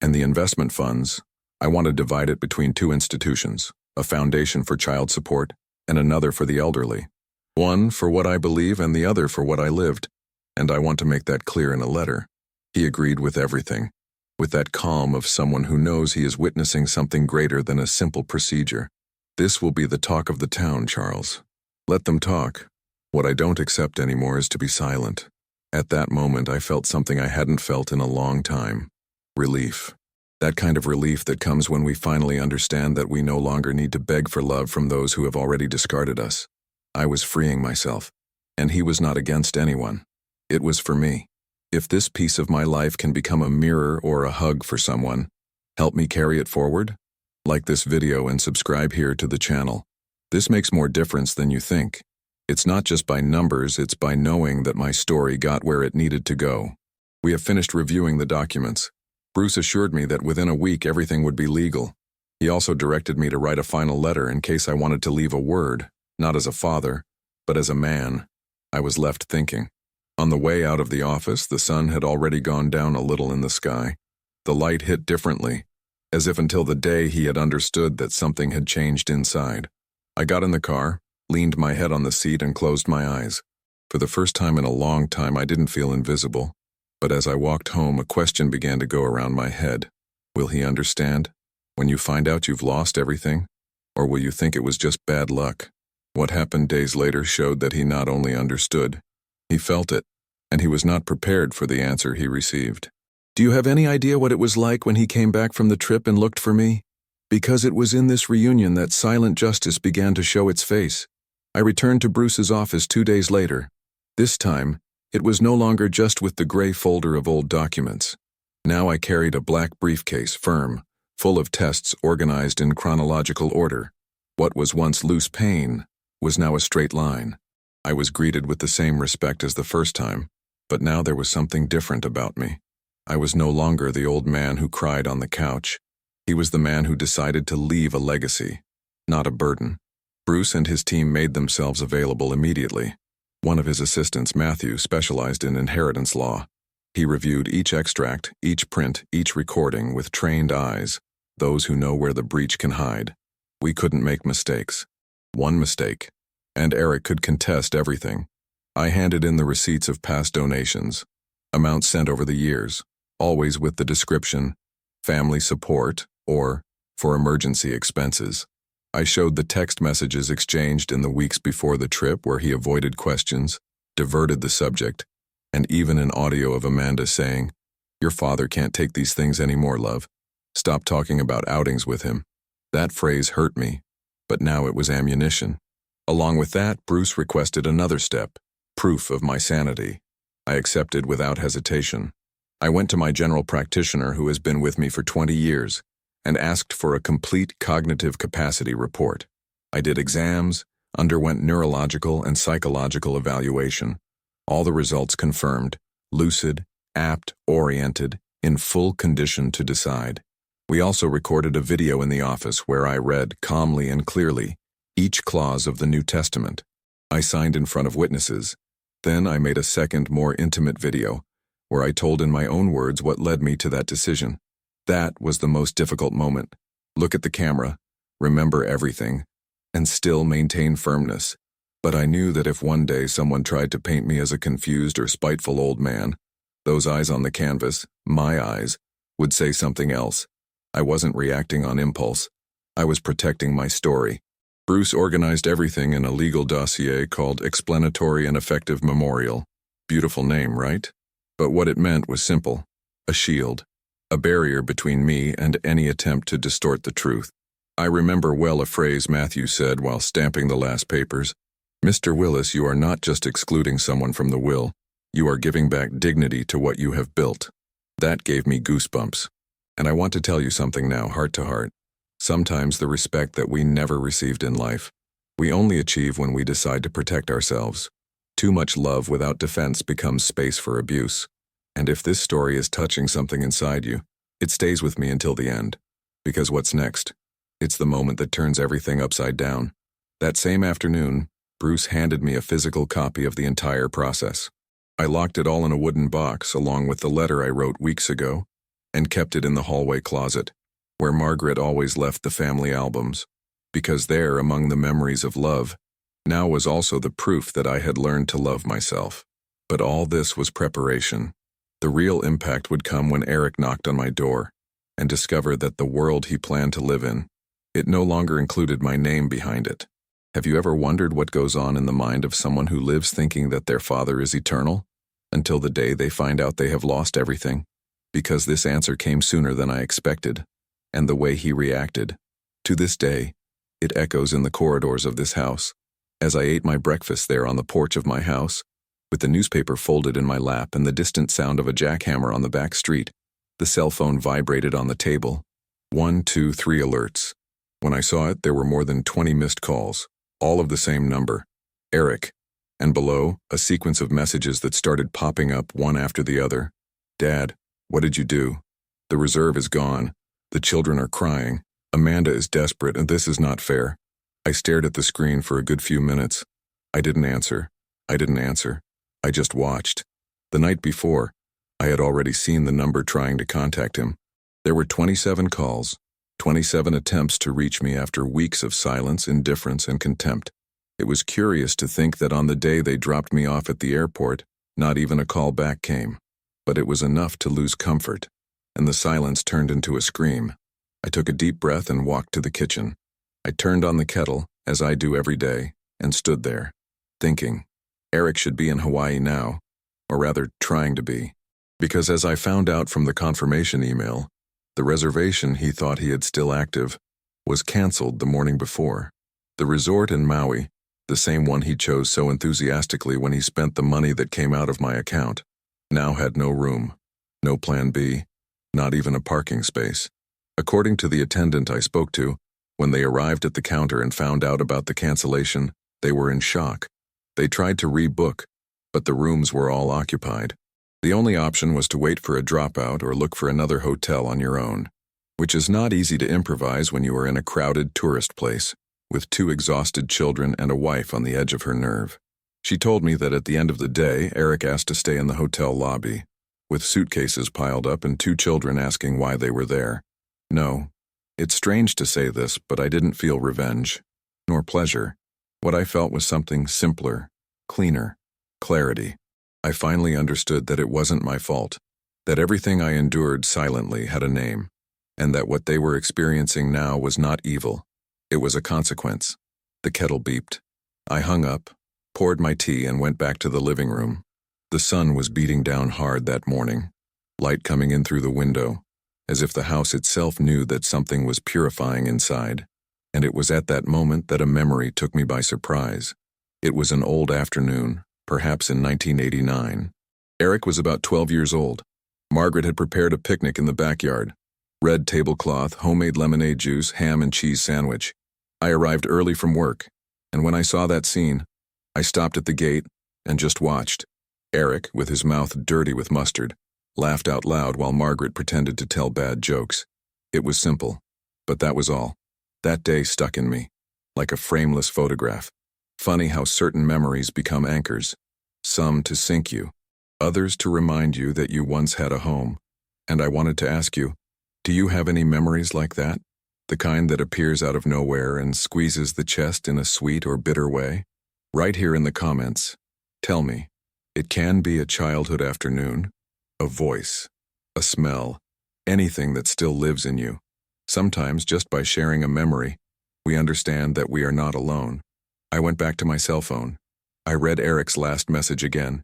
"And the investment funds, I want to divide it between two institutions, a foundation for child support and another for the elderly. One for what I believe and the other for what I lived, and I want to make that clear in a letter." He agreed with everything, with that calm of someone who knows he is witnessing something greater than a simple procedure. "This will be the talk of the town, Charles. Let them talk. What I don't accept anymore is to be silent." At that moment, I felt something I hadn't felt in a long time. Relief. That kind of relief that comes when we finally understand that we no longer need to beg for love from those who have already discarded us. I was freeing myself, and he was not against anyone. It was for me. If this piece of my life can become a mirror or a hug for someone, help me carry it forward? Like this video and subscribe here to the channel. This makes more difference than you think. It's not just by numbers, it's by knowing that my story got where it needed to go. We have finished reviewing the documents. Bruce assured me that within a week everything would be legal. He also directed me to write a final letter in case I wanted to leave a word, not as a father, but as a man. I was left thinking. On the way out of the office, the sun had already gone down a little in the sky. The light hit differently, as if until the day he had understood that something had changed inside. I got in the car, leaned my head on the seat and closed my eyes. For the first time in a long time, I didn't feel invisible. But as I walked home, a question began to go around my head. Will he understand? When you find out you've lost everything? Or will you think it was just bad luck? What happened days later showed that he not only understood, he felt it, and he was not prepared for the answer he received. Do you have any idea what it was like when he came back from the trip and looked for me? Because it was in this reunion that silent justice began to show its face. I returned to Bruce's office 2 days later. This time, it was no longer just with the gray folder of old documents. Now I carried a black briefcase, firm, full of tests organized in chronological order. What was once loose pain was now a straight line. I was greeted with the same respect as the first time, but now there was something different about me. I was no longer the old man who cried on the couch. He was the man who decided to leave a legacy, not a burden. Bruce and his team made themselves available immediately. One of his assistants, Matthew, specialized in inheritance law. He reviewed each extract, each print, each recording with trained eyes, those who know where the breach can hide. We couldn't make mistakes. One mistake, and Eric could contest everything. I handed in the receipts of past donations, amounts sent over the years, always with the description, family support, or for emergency expenses. I showed the text messages exchanged in the weeks before the trip where he avoided questions, diverted the subject, and even an audio of Amanda saying, "Your father can't take these things anymore, love. Stop talking about outings with him." That phrase hurt me, but now it was ammunition. Along with that, Bruce requested another step, proof of my sanity. I accepted without hesitation. I went to my general practitioner who has been with me for 20 years and asked for a complete cognitive capacity report. I did exams, underwent neurological and psychological evaluation. All the results confirmed, lucid, apt, oriented, in full condition to decide. We also recorded a video in the office where I read calmly and clearly each clause of the New Testament. I signed in front of witnesses. Then I made a second, more intimate video where I told in my own words what led me to that decision. That was the most difficult moment. Look at the camera, remember everything, and still maintain firmness. But I knew that if one day someone tried to paint me as a confused or spiteful old man, those eyes on the canvas, my eyes, would say something else. I wasn't reacting on impulse. I was protecting my story. Bruce organized everything in a legal dossier called Explanatory and Effective Memorial. Beautiful name, right? But what it meant was simple. A shield. A barrier between me and any attempt to distort the truth. I remember well a phrase Matthew said while stamping the last papers. "Mr. Willis, you are not just excluding someone from the will. You are giving back dignity to what you have built." That gave me goosebumps. And I want to tell you something now, heart to heart. Sometimes the respect that we never received in life, we only achieve when we decide to protect ourselves. Too much love without defense becomes space for abuse. And if this story is touching something inside you, it stays with me until the end. Because what's next? It's the moment that turns everything upside down. That same afternoon, Bruce handed me a physical copy of the entire process. I locked it all in a wooden box along with the letter I wrote weeks ago and kept it in the hallway closet, where Margaret always left the family albums, because there, among the memories of love, now was also the proof that I had learned to love myself. But all this was preparation. The real impact would come when Eric knocked on my door and discovered that the world he planned to live in, it no longer included my name behind it. Have you ever wondered what goes on in the mind of someone who lives thinking that their father is eternal, until the day they find out they have lost everything? Because this answer came sooner than I expected, and the way he reacted. To this day, it echoes in the corridors of this house. As I ate my breakfast there on the porch of my house, with the newspaper folded in my lap and the distant sound of a jackhammer on the back street, the cell phone vibrated on the table. 1, 2, 3 alerts. When I saw it, there were more than 20 missed calls, all of the same number, Eric, and below, a sequence of messages that started popping up one after the other. "Dad, what did you do? The reserve is gone. The children are crying. Amanda is desperate, and this is not fair." I stared at the screen for a good few minutes. I didn't answer. I just watched. The night before, I had already seen the number trying to contact him. There were 27 calls, 27 attempts to reach me after weeks of silence, indifference, and contempt. It was curious to think that on the day they dropped me off at the airport, not even a call back came. But it was enough to lose comfort, and the silence turned into a scream. I took a deep breath and walked to the kitchen. I turned on the kettle, as I do every day, and stood there, thinking, Eric should be in Hawaii now, or rather trying to be. Because as I found out from the confirmation email, the reservation he thought he had still active was canceled the morning before. The resort in Maui, the same one he chose so enthusiastically when he spent the money that came out of my account, now had no room, no plan B, not even a parking space. According to the attendant I spoke to, when they arrived at the counter and found out about the cancellation, they were in shock. They tried to rebook, but the rooms were all occupied. The only option was to wait for a dropout or look for another hotel on your own, which is not easy to improvise when you are in a crowded tourist place, with 2 exhausted children and a wife on the edge of her nerve. She told me that at the end of the day, Eric asked to stay in the hotel lobby, with suitcases piled up and 2 children asking why they were there. No, it's strange to say this, but I didn't feel revenge, nor pleasure. What I felt was something simpler, cleaner, clarity. I finally understood that it wasn't my fault, that everything I endured silently had a name, and that what they were experiencing now was not evil. It was a consequence. The kettle beeped. I hung up, poured my tea, and went back to the living room. The sun was beating down hard that morning, light coming in through the window, as if the house itself knew that something was purifying inside. And it was at that moment that a memory took me by surprise. It was an old afternoon, perhaps in 1989. Eric was about 12 years old. Margaret had prepared a picnic in the backyard. Red tablecloth, homemade lemonade juice, ham and cheese sandwich. I arrived early from work, and when I saw that scene, I stopped at the gate and just watched. Eric, with his mouth dirty with mustard, laughed out loud while Margaret pretended to tell bad jokes. It was simple, but that was all. That day stuck in me, like a frameless photograph. Funny how certain memories become anchors, some to sink you, others to remind you that you once had a home. And I wanted to ask you, do you have any memories like that? The kind that appears out of nowhere and squeezes the chest in a sweet or bitter way? Right here in the comments, tell me. It can be a childhood afternoon, a voice, a smell, anything that still lives in you. Sometimes just by sharing a memory, we understand that we are not alone. I went back to my cell phone. I read Eric's last message again.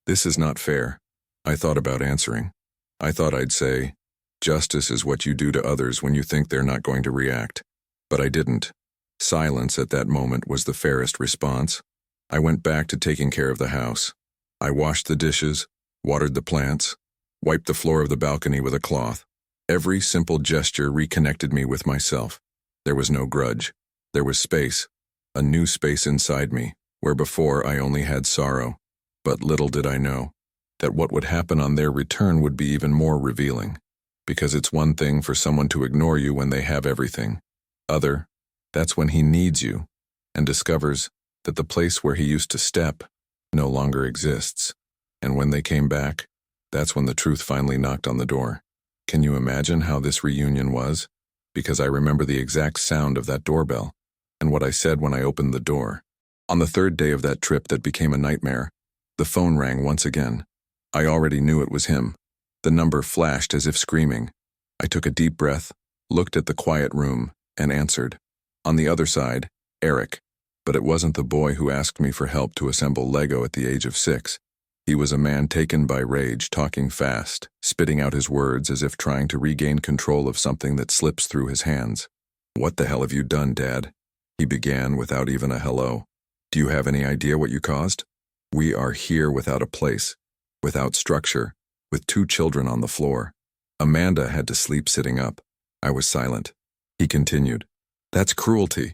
This is not fair. I thought about answering. I thought I'd say, justice is what you do to others when you think they're not going to react. But I didn't. Silence at that moment was the fairest response. I went back to taking care of the house. I washed the dishes, watered the plants, wiped the floor of the balcony with a cloth. Every simple gesture reconnected me with myself. There was no grudge. There was space, a new space inside me, where before I only had sorrow. But little did I know that what would happen on their return would be even more revealing. Because it's one thing for someone to ignore you when they have everything. Other, that's when he needs you and discovers that the place where he used to step no longer exists. And when they came back, that's when the truth finally knocked on the door. Can you imagine how this reunion was? Because I remember the exact sound of that doorbell and what I said when I opened the door. On the 3rd day of that trip that became a nightmare, the phone rang once again. I already knew it was him. The number flashed as if screaming. I took a deep breath, looked at the quiet room, and answered. On the other side, Eric. But it wasn't the boy who asked me for help to assemble Lego at the age of 6. He was a man taken by rage, talking fast, spitting out his words as if trying to regain control of something that slips through his hands. What the hell have you done, Dad? He began without even a hello. Do you have any idea what you caused? We are here without a place, without structure, with 2 children on the floor. Amanda had to sleep sitting up. I was silent. He continued. That's cruelty.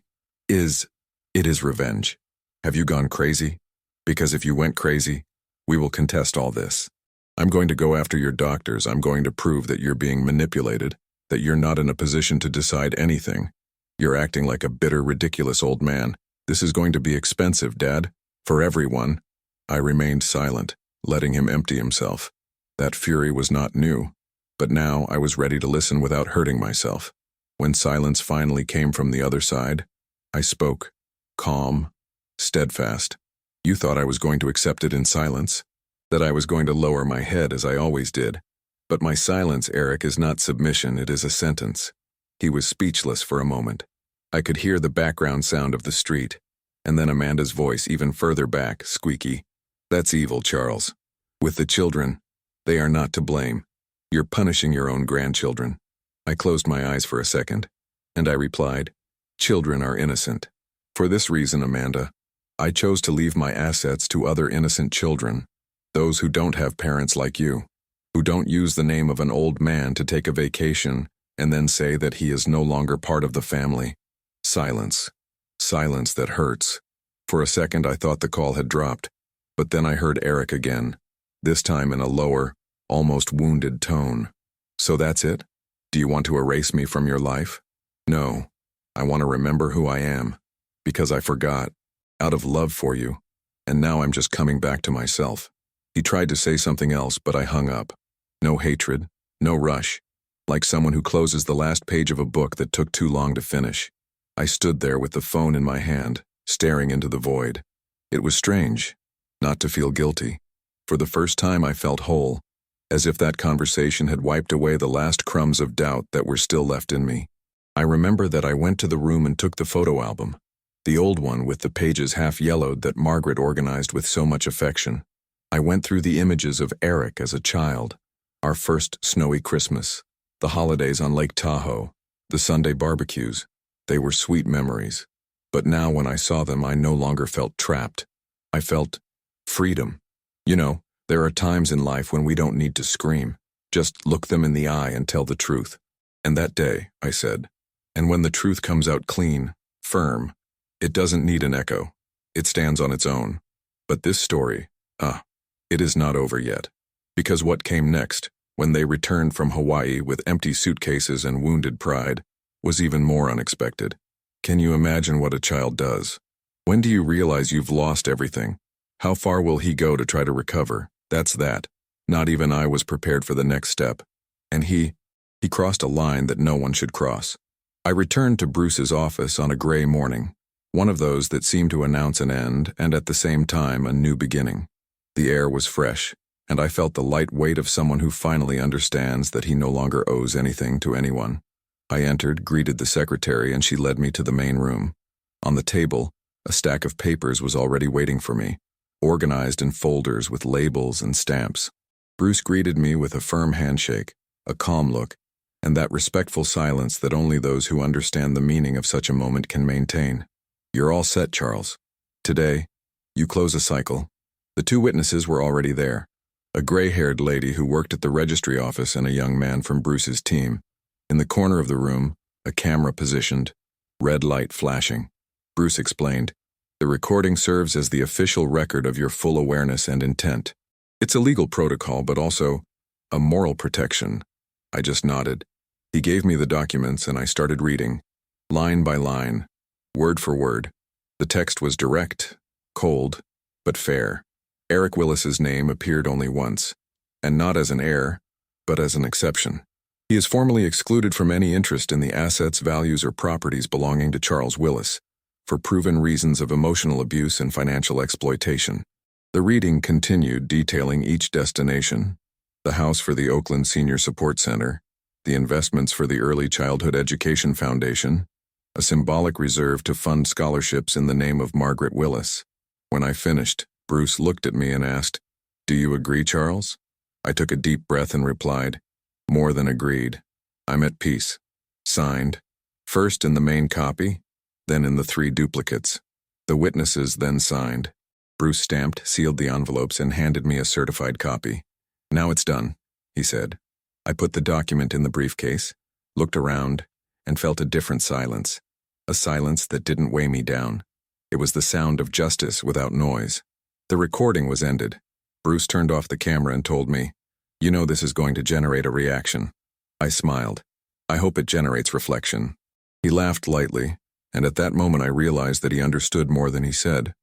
It is revenge. Have you gone crazy? Because if you went crazy, we will contest all this. I'm going to go after your doctors. I'm going to prove that you're being manipulated, that you're not in a position to decide anything. You're acting like a bitter, ridiculous old man. This is going to be expensive, Dad, for everyone. I remained silent, letting him empty himself. That fury was not new, but now I was ready to listen without hurting myself. When silence finally came from the other side, I spoke, calm, steadfast. You thought I was going to accept it in silence, that I was going to lower my head as I always did. But my silence, Eric, is not submission, it is a sentence. He was speechless for a moment. I could hear the background sound of the street, and then Amanda's voice even further back, squeaky. That's evil, Charles. With the children, they are not to blame. You're punishing your own grandchildren. I closed my eyes for a second, and I replied, children are innocent. For this reason, Amanda, I chose to leave my assets to other innocent children, those who don't have parents like you. who don't use the name of an old man to take a vacation and then say that he is no longer part of the family. Silence. Silence that hurts. For a second I thought the call had dropped, but then I heard Eric again, this time in a lower, almost wounded tone. So that's it? Do you want to erase me from your life? No. I want to remember who I am, because I forgot, out of love for you, and now I'm just coming back to myself. He tried to say something else, but I hung up. No hatred, no rush, like someone who closes the last page of a book that took too long to finish. I stood there with the phone in my hand, staring into the void. It was strange, not to feel guilty. For the first time I felt whole, as if that conversation had wiped away the last crumbs of doubt that were still left in me. I remember that I went to the room and took the photo album, the old one with the pages half yellowed that Margaret organized with so much affection. I went through the images of Eric as a child, our first snowy Christmas, the holidays on Lake Tahoe, the Sunday barbecues. They were sweet memories. But now when I saw them, I no longer felt trapped. I felt freedom. You know, there are times in life when we don't need to scream. Just look them in the eye and tell the truth. And that day, I said, and when the truth comes out clean, firm, it doesn't need an echo. It stands on its own. But this story, it is not over yet. Because what came next, when they returned from Hawaii with empty suitcases and wounded pride, was even more unexpected. Can you imagine what a child does? When do you realize you've lost everything? How far will he go to try to recover? That's that. Not even I was prepared for the next step. And he crossed a line that no one should cross. I returned to Bruce's office on a gray morning, one of those that seemed to announce an end and at the same time a new beginning. The air was fresh, and I felt the light weight of someone who finally understands that he no longer owes anything to anyone. I entered, greeted the secretary, and she led me to the main room. On the table, a stack of papers was already waiting for me, organized in folders with labels and stamps. Bruce greeted me with a firm handshake, a calm look, and that respectful silence that only those who understand the meaning of such a moment can maintain. You're all set, Charles. Today, you close a cycle. The two witnesses were already there, a gray-haired lady who worked at the registry office and a young man from Bruce's team. In the corner of the room, a camera positioned, red light flashing. Bruce explained, "The recording serves as the official record of your full awareness and intent. It's a legal protocol, but also a moral protection." I just nodded. He gave me the documents and I started reading, line by line, word for word. The text was direct, cold, but fair. Eric Willis's name appeared only once, and not as an heir, but as an exception. He is formally excluded from any interest in the assets, values, or properties belonging to Charles Willis, for proven reasons of emotional abuse and financial exploitation. The reading continued, detailing each destination: the house for the Oakland Senior Support Center, the investments for the Early Childhood Education Foundation, a symbolic reserve to fund scholarships in the name of Margaret Willis. When I finished, Bruce looked at me and asked, "Do you agree, Charles?" I took a deep breath and replied, "More than agreed. I'm at peace." Signed, first in the main copy, then in the 3 duplicates. The witnesses then signed. Bruce stamped, sealed the envelopes, and handed me a certified copy. "Now it's done," he said. I put the document in the briefcase, looked around, and felt a different silence. A silence that didn't weigh me down. It was the sound of justice without noise. The recording was ended. Bruce turned off the camera and told me, "You know this is going to generate a reaction." I smiled. "I hope it generates reflection." He laughed lightly, and at that moment I realized that he understood more than he said.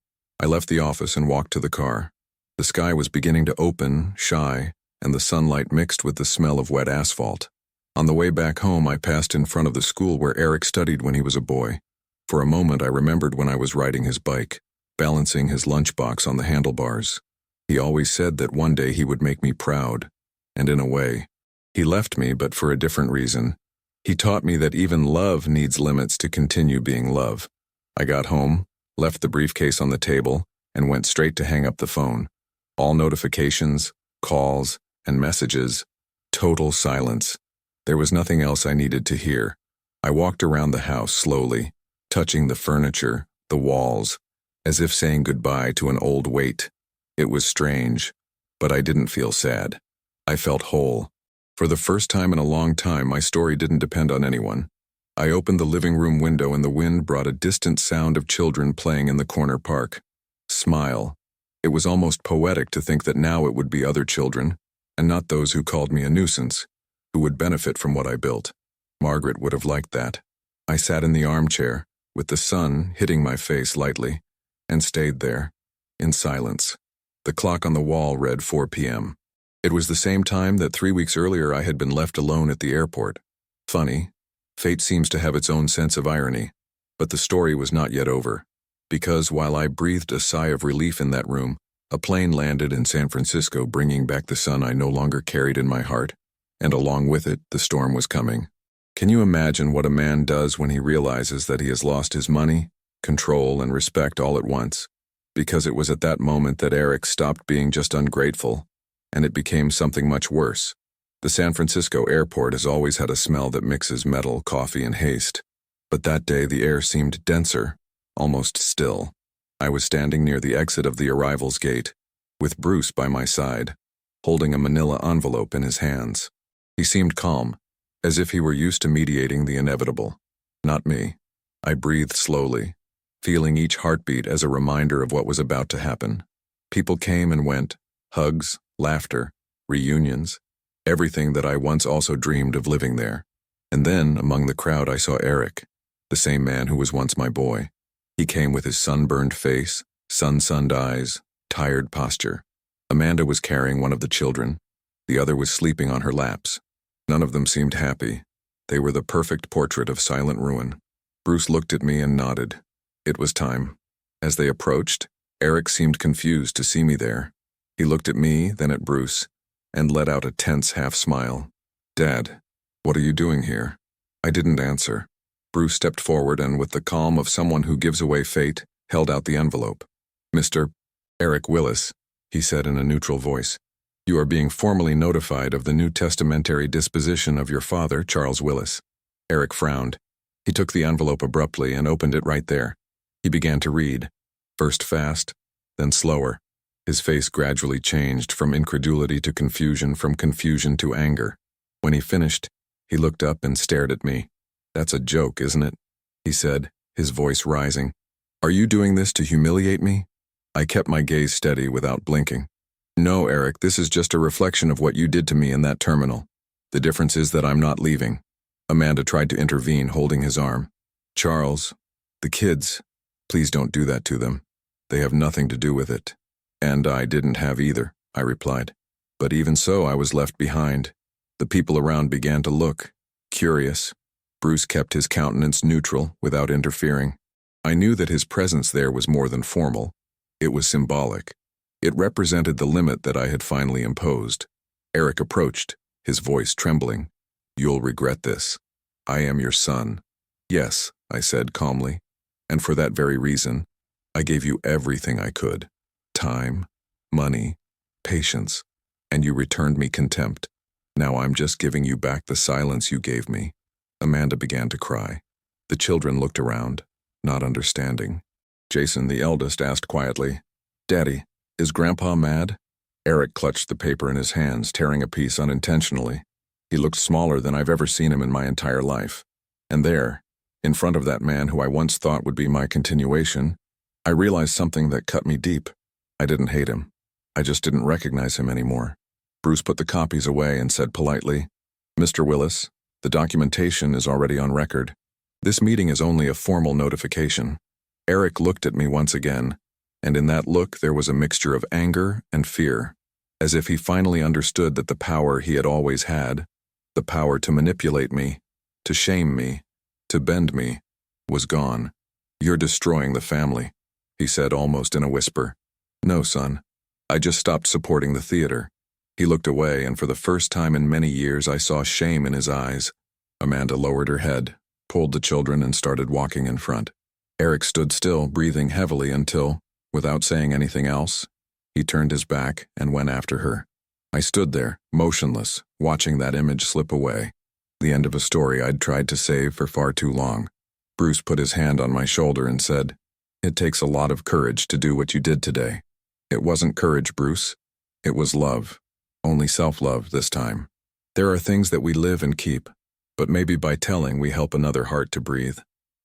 I left the office and walked to the car. The sky was beginning to open, shy, and the sunlight mixed with the smell of wet asphalt. On the way back home, I passed in front of the school where Eric studied when he was a boy. For a moment, I remembered when I was riding his bike, balancing his lunchbox on the handlebars. He always said that one day he would make me proud, and in a way, he left me, but for a different reason. He taught me that even love needs limits to continue being love. I got home, left the briefcase on the table, and went straight to hang up the phone. All notifications, calls, and messages, total silence. There was nothing else I needed to hear. I walked around the house slowly, touching the furniture, the walls, as if saying goodbye to an old weight. It was strange, but I didn't feel sad. I felt whole. For the first time in a long time, my story didn't depend on anyone. I opened the living room window and the wind brought a distant sound of children playing in the corner park. Smile. It was almost poetic to think that now it would be other children, and not those who called me a nuisance, who would benefit from what I built. Margaret would have liked that. I sat in the armchair, with the sun hitting my face lightly, and stayed there, in silence. The clock on the wall read 4 p.m. It was the same time that 3 weeks earlier I had been left alone at the airport. Funny, fate seems to have its own sense of irony, but the story was not yet over, because while I breathed a sigh of relief in that room, a plane landed in San Francisco bringing back the sun I no longer carried in my heart, and along with it, the storm was coming. Can you imagine what a man does when he realizes that he has lost his money, control, and respect all at once? Because it was at that moment that Eric stopped being just ungrateful, and it became something much worse. The San Francisco airport has always had a smell that mixes metal, coffee, and haste. But that day the air seemed denser, almost still. I was standing near the exit of the arrivals gate, with Bruce by my side, holding a manila envelope in his hands. He seemed calm, as if he were used to mediating the inevitable. Not me. I breathed slowly, feeling each heartbeat as a reminder of what was about to happen. People came and went, hugs, laughter, reunions, everything that I once also dreamed of living there. And then, among the crowd, I saw Eric, the same man who was once my boy. He came with his sunburned face, sun-sunned eyes, tired posture. Amanda was carrying one of the children. The other was sleeping on her laps. None of them seemed happy. They were the perfect portrait of silent ruin. Bruce looked at me and nodded. It was time. As they approached, Eric seemed confused to see me there. He looked at me, then at Bruce, and let out a tense half-smile. "Dad, what are you doing here?" I didn't answer. Bruce stepped forward and, with the calm of someone who gives away fate, held out the envelope. "Mr. Eric Willis," he said in a neutral voice, "you are being formally notified of the new testamentary disposition of your father, Charles Willis." Eric frowned. He took the envelope abruptly and opened it right there. He began to read, first fast, then slower. His face gradually changed from incredulity to confusion, from confusion to anger. When he finished, he looked up and stared at me. "That's a joke, isn't it?" he said, his voice rising. "Are you doing this to humiliate me?" I kept my gaze steady without blinking. "No, Eric, this is just a reflection of what you did to me in that terminal. The difference is that I'm not leaving." Amanda tried to intervene, holding his arm. "Charles, the kids, please don't do that to them. They have nothing to do with it." "And I didn't have either," I replied. But even so, I was left behind. The people around began to look, curious. Bruce kept his countenance neutral, without interfering. I knew that his presence there was more than formal. It was symbolic. It represented the limit that I had finally imposed. Eric approached, his voice trembling. "You'll regret this. I am your son." "Yes," I said calmly. "And for that very reason, I gave you everything I could. Time, money, patience, and you returned me contempt. Now I'm just giving you back the silence you gave me." Amanda began to cry. The children looked around, not understanding. Jason, the eldest, asked quietly, "Daddy, is Grandpa mad?" Eric clutched the paper in his hands, tearing a piece unintentionally. He looked smaller than I've ever seen him in my entire life. And there, in front of that man who I once thought would be my continuation, I realized something that cut me deep. I didn't hate him. I just didn't recognize him anymore. Bruce put the copies away and said politely, "Mr. Willis, the documentation is already on record. This meeting is only a formal notification." Eric looked at me once again, and in that look there was a mixture of anger and fear, as if he finally understood that the power he had always had, the power to manipulate me, to shame me, to bend me, was gone. "You're destroying the family," he said almost in a whisper. "No, son. I just stopped supporting the theater." He looked away, and for the first time in many years I saw shame in his eyes. Amanda lowered her head, pulled the children, and started walking in front. Eric stood still, breathing heavily until, without saying anything else, he turned his back and went after her. I stood there, motionless, watching that image slip away. The end of a story I'd tried to save for far too long. Bruce put his hand on my shoulder and said, "It takes a lot of courage to do what you did today." "It wasn't courage, Bruce. It was love. Only self-love this time. There are things that we live and keep, but maybe by telling we help another heart to breathe.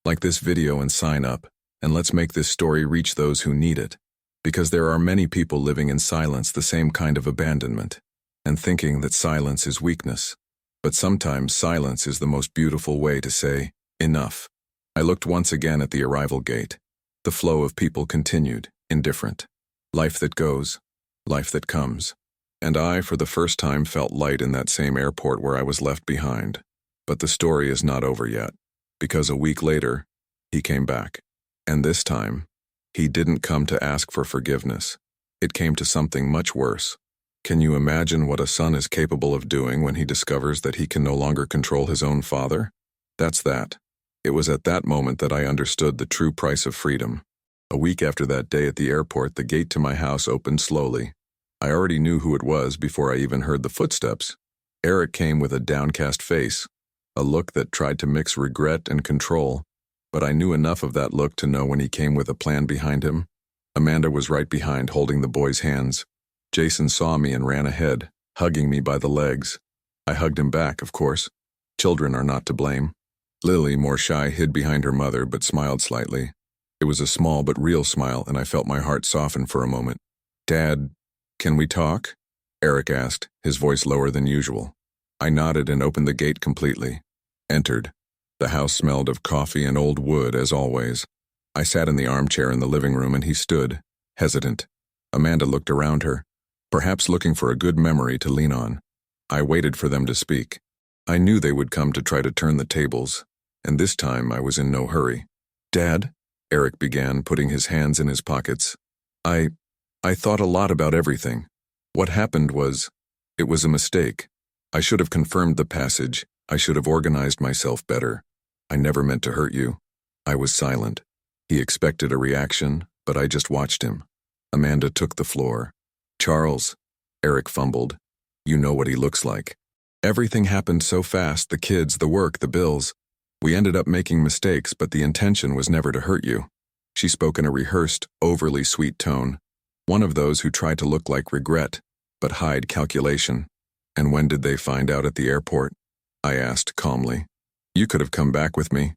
Like this video and sign up, and let's make this story reach those who need it. Because there are many people living in silence, the same kind of abandonment, and thinking that silence is weakness. But sometimes silence is the most beautiful way to say, enough. I looked once again at the arrival gate. The flow of people continued, indifferent. Life that goes, life that comes. And I, for the first time, felt light in that same airport where I was left behind. But the story is not over yet, because a week later, he came back. And this time, he didn't come to ask for forgiveness. It came to something much worse. Can you imagine what a son is capable of doing when he discovers that he can no longer control his own father? That's that. It was at that moment that I understood the true price of freedom. A week after that day at the airport, the gate to my house opened slowly. I already knew who it was before I even heard the footsteps. Eric came with a downcast face, a look that tried to mix regret and control, but I knew enough of that look to know when he came with a plan behind him. Amanda was right behind, holding the boy's hands. Jason saw me and ran ahead, hugging me by the legs. I hugged him back, of course. Children are not to blame. Lily, more shy, hid behind her mother but smiled slightly. It was a small but real smile, and I felt my heart soften for a moment. "Dad, can we talk?" Eric asked, his voice lower than usual. I nodded and opened the gate completely. Entered. The house smelled of coffee and old wood, as always. I sat in the armchair in the living room and he stood, hesitant. Amanda looked around her, perhaps looking for a good memory to lean on. I waited for them to speak. I knew they would come to try to turn the tables, and this time I was in no hurry. "Dad," Eric began, putting his hands in his pockets. I thought a lot about everything. What happened was, it was a mistake. I should have confirmed the passage. I should have organized myself better. I never meant to hurt you." I was silent. He expected a reaction, but I just watched him. Amanda took the floor. "Charles," Eric fumbled. "You know what he looks like. Everything happened so fast, the kids, the work, the bills. We ended up making mistakes, but the intention was never to hurt you." She spoke in a rehearsed, overly sweet tone. One of those who try to look like regret, but hide calculation. "And when did they find out at the airport?" I asked calmly. "You could have come back with me."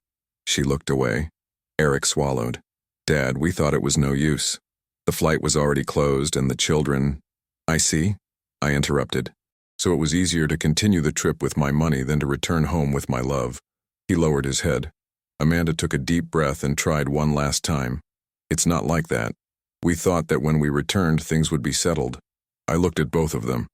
She looked away. Eric swallowed. "Dad, we thought it was no use. The flight was already closed and the children—" "I see," I interrupted. "So it was easier to continue the trip with my money than to return home with my love." He lowered his head. Amanda took a deep breath and tried one last time. "It's not like that. We thought that when we returned, things would be settled." I looked at both of them,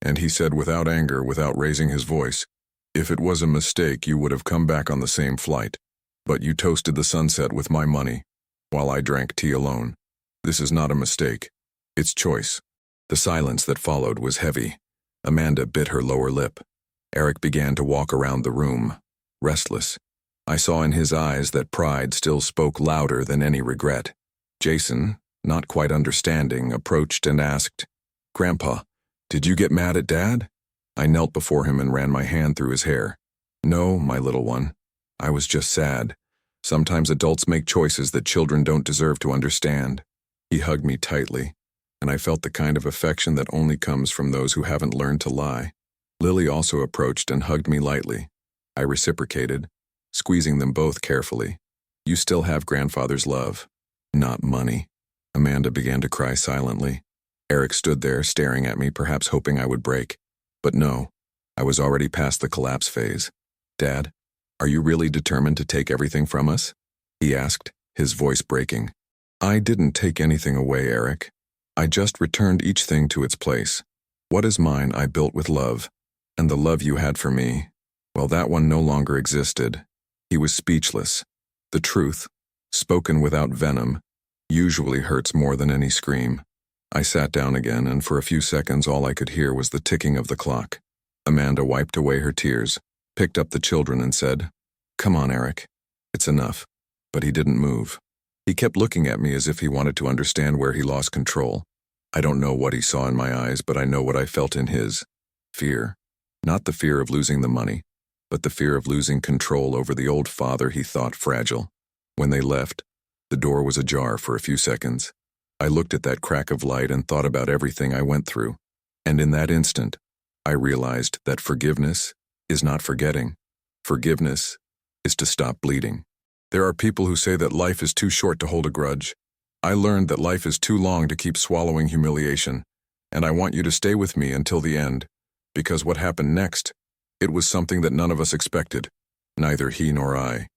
and he said without anger, without raising his voice, "If it was a mistake, you would have come back on the same flight. But you toasted the sunset with my money, while I drank tea alone. This is not a mistake. It's choice." The silence that followed was heavy. Amanda bit her lower lip. Eric began to walk around the room, restless. I saw in his eyes that pride still spoke louder than any regret. Jason, not quite understanding, approached and asked, "Grandpa, did you get mad at Dad?" I knelt before him and ran my hand through his hair. "No, my little one. I was just sad. Sometimes adults make choices that children don't deserve to understand." He hugged me tightly, and I felt the kind of affection that only comes from those who haven't learned to lie. Lily also approached and hugged me lightly. I reciprocated, squeezing them both carefully. "You still have grandfather's love, not money." Amanda began to cry silently. Eric stood there staring at me, perhaps hoping I would break. But no, I was already past the collapse phase. "Dad, are you really determined to take everything from us?" he asked, his voice breaking. "I didn't take anything away, Eric. I just returned each thing to its place. What is mine I built with love, and the love you had for me, well, that one no longer existed." He was speechless. The truth, spoken without venom, usually hurts more than any scream. I sat down again, and for a few seconds all I could hear was the ticking of the clock. Amanda wiped away her tears, picked up the children and said, "Come on, Eric. It's enough." But he didn't move. He kept looking at me as if he wanted to understand where he lost control. I don't know what he saw in my eyes, but I know what I felt in his. Fear. Not the fear of losing the money, but the fear of losing control over the old father he thought fragile. When they left, the door was ajar for a few seconds. I looked at that crack of light and thought about everything I went through. And in that instant, I realized that forgiveness is not forgetting. Forgiveness is to stop bleeding. There are people who say that life is too short to hold a grudge. I learned that life is too long to keep swallowing humiliation, and I want you to stay with me until the end, because what happened next, it was something that none of us expected, neither he nor I.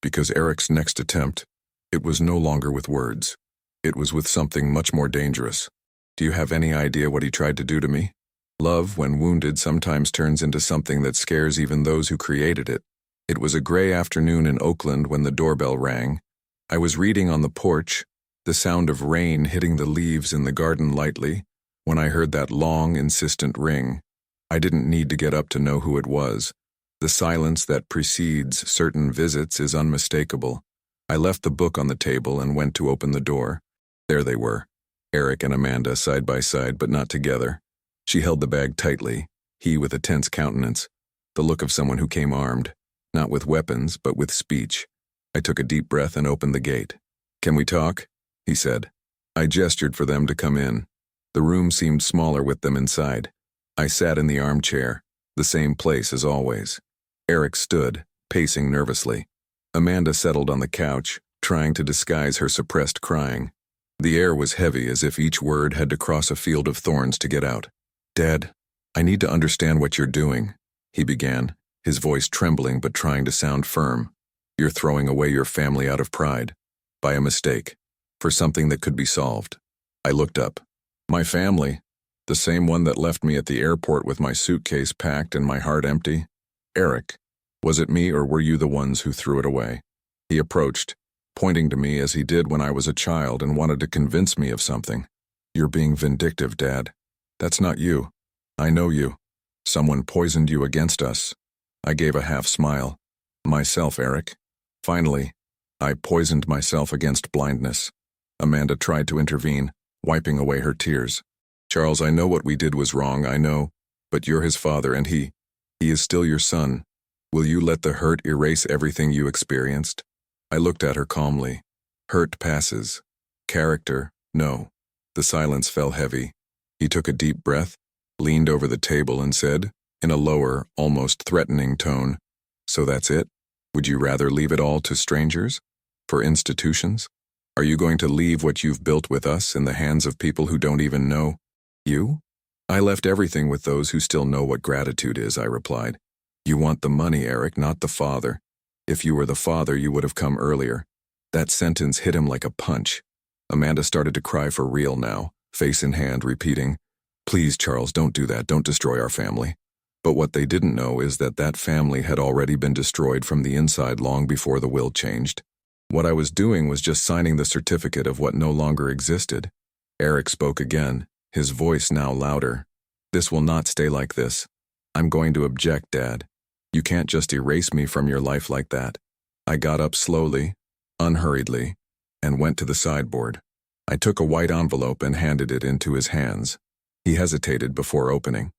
Because Eric's next attempt, it was no longer with words. It was with something much more dangerous. Do you have any idea what he tried to do to me? Love, when wounded, sometimes turns into something that scares even those who created it. It was a gray afternoon in Oakland when the doorbell rang. I was reading on the porch, the sound of rain hitting the leaves in the garden lightly, when I heard that long, insistent ring. I didn't need to get up to know who it was. The silence that precedes certain visits is unmistakable. I left the book on the table and went to open the door. There they were, Eric and Amanda side by side but not together. She held the bag tightly, he with a tense countenance, the look of someone who came armed, not with weapons but with speech. I took a deep breath and opened the gate. "Can we talk?" he said. I gestured for them to come in. The room seemed smaller with them inside. I sat in the armchair, the same place as always. Eric stood, pacing nervously. Amanda settled on the couch, trying to disguise her suppressed crying. The air was heavy, as if each word had to cross a field of thorns to get out. "Dad, I need to understand what you're doing," he began, his voice trembling but trying to sound firm. "You're throwing away your family out of pride. By a mistake. For something that could be solved." I looked up. "My family? The same one that left me at the airport with my suitcase packed and my heart empty? Eric, was it me or were you the ones who threw it away?" He approached, pointing to me as he did when I was a child and wanted to convince me of something. "You're being vindictive, Dad. That's not you. I know you. Someone poisoned you against us." I gave a half smile. "Myself, Eric. Finally, I poisoned myself against blindness." Amanda tried to intervene, wiping away her tears. "Charles, I know what we did was wrong, I know, but you're his father and he is still your son. Will you let the hurt erase everything you experienced?" I looked at her calmly. "Hurt passes. Character, no." The silence fell heavy. He took a deep breath, leaned over the table and said, in a lower, almost threatening tone, "So that's it? Would you rather leave it all to strangers? For institutions? Are you going to leave what you've built with us in the hands of people who don't even know you?" "I left everything with those who still know what gratitude is," I replied. "You want the money, Eric, not the father. If you were the father, you would have come earlier." That sentence hit him like a punch. Amanda started to cry for real now, face in hand, repeating, "Please, Charles, don't do that. Don't destroy our family." But what they didn't know is that that family had already been destroyed from the inside long before the will changed. What I was doing was just signing the certificate of what no longer existed. Eric spoke again, his voice now louder. "This will not stay like this. I'm going to object, Dad. You can't just erase me from your life like that." I got up slowly, unhurriedly, and went to the sideboard. I took a white envelope and handed it into his hands. He hesitated before opening.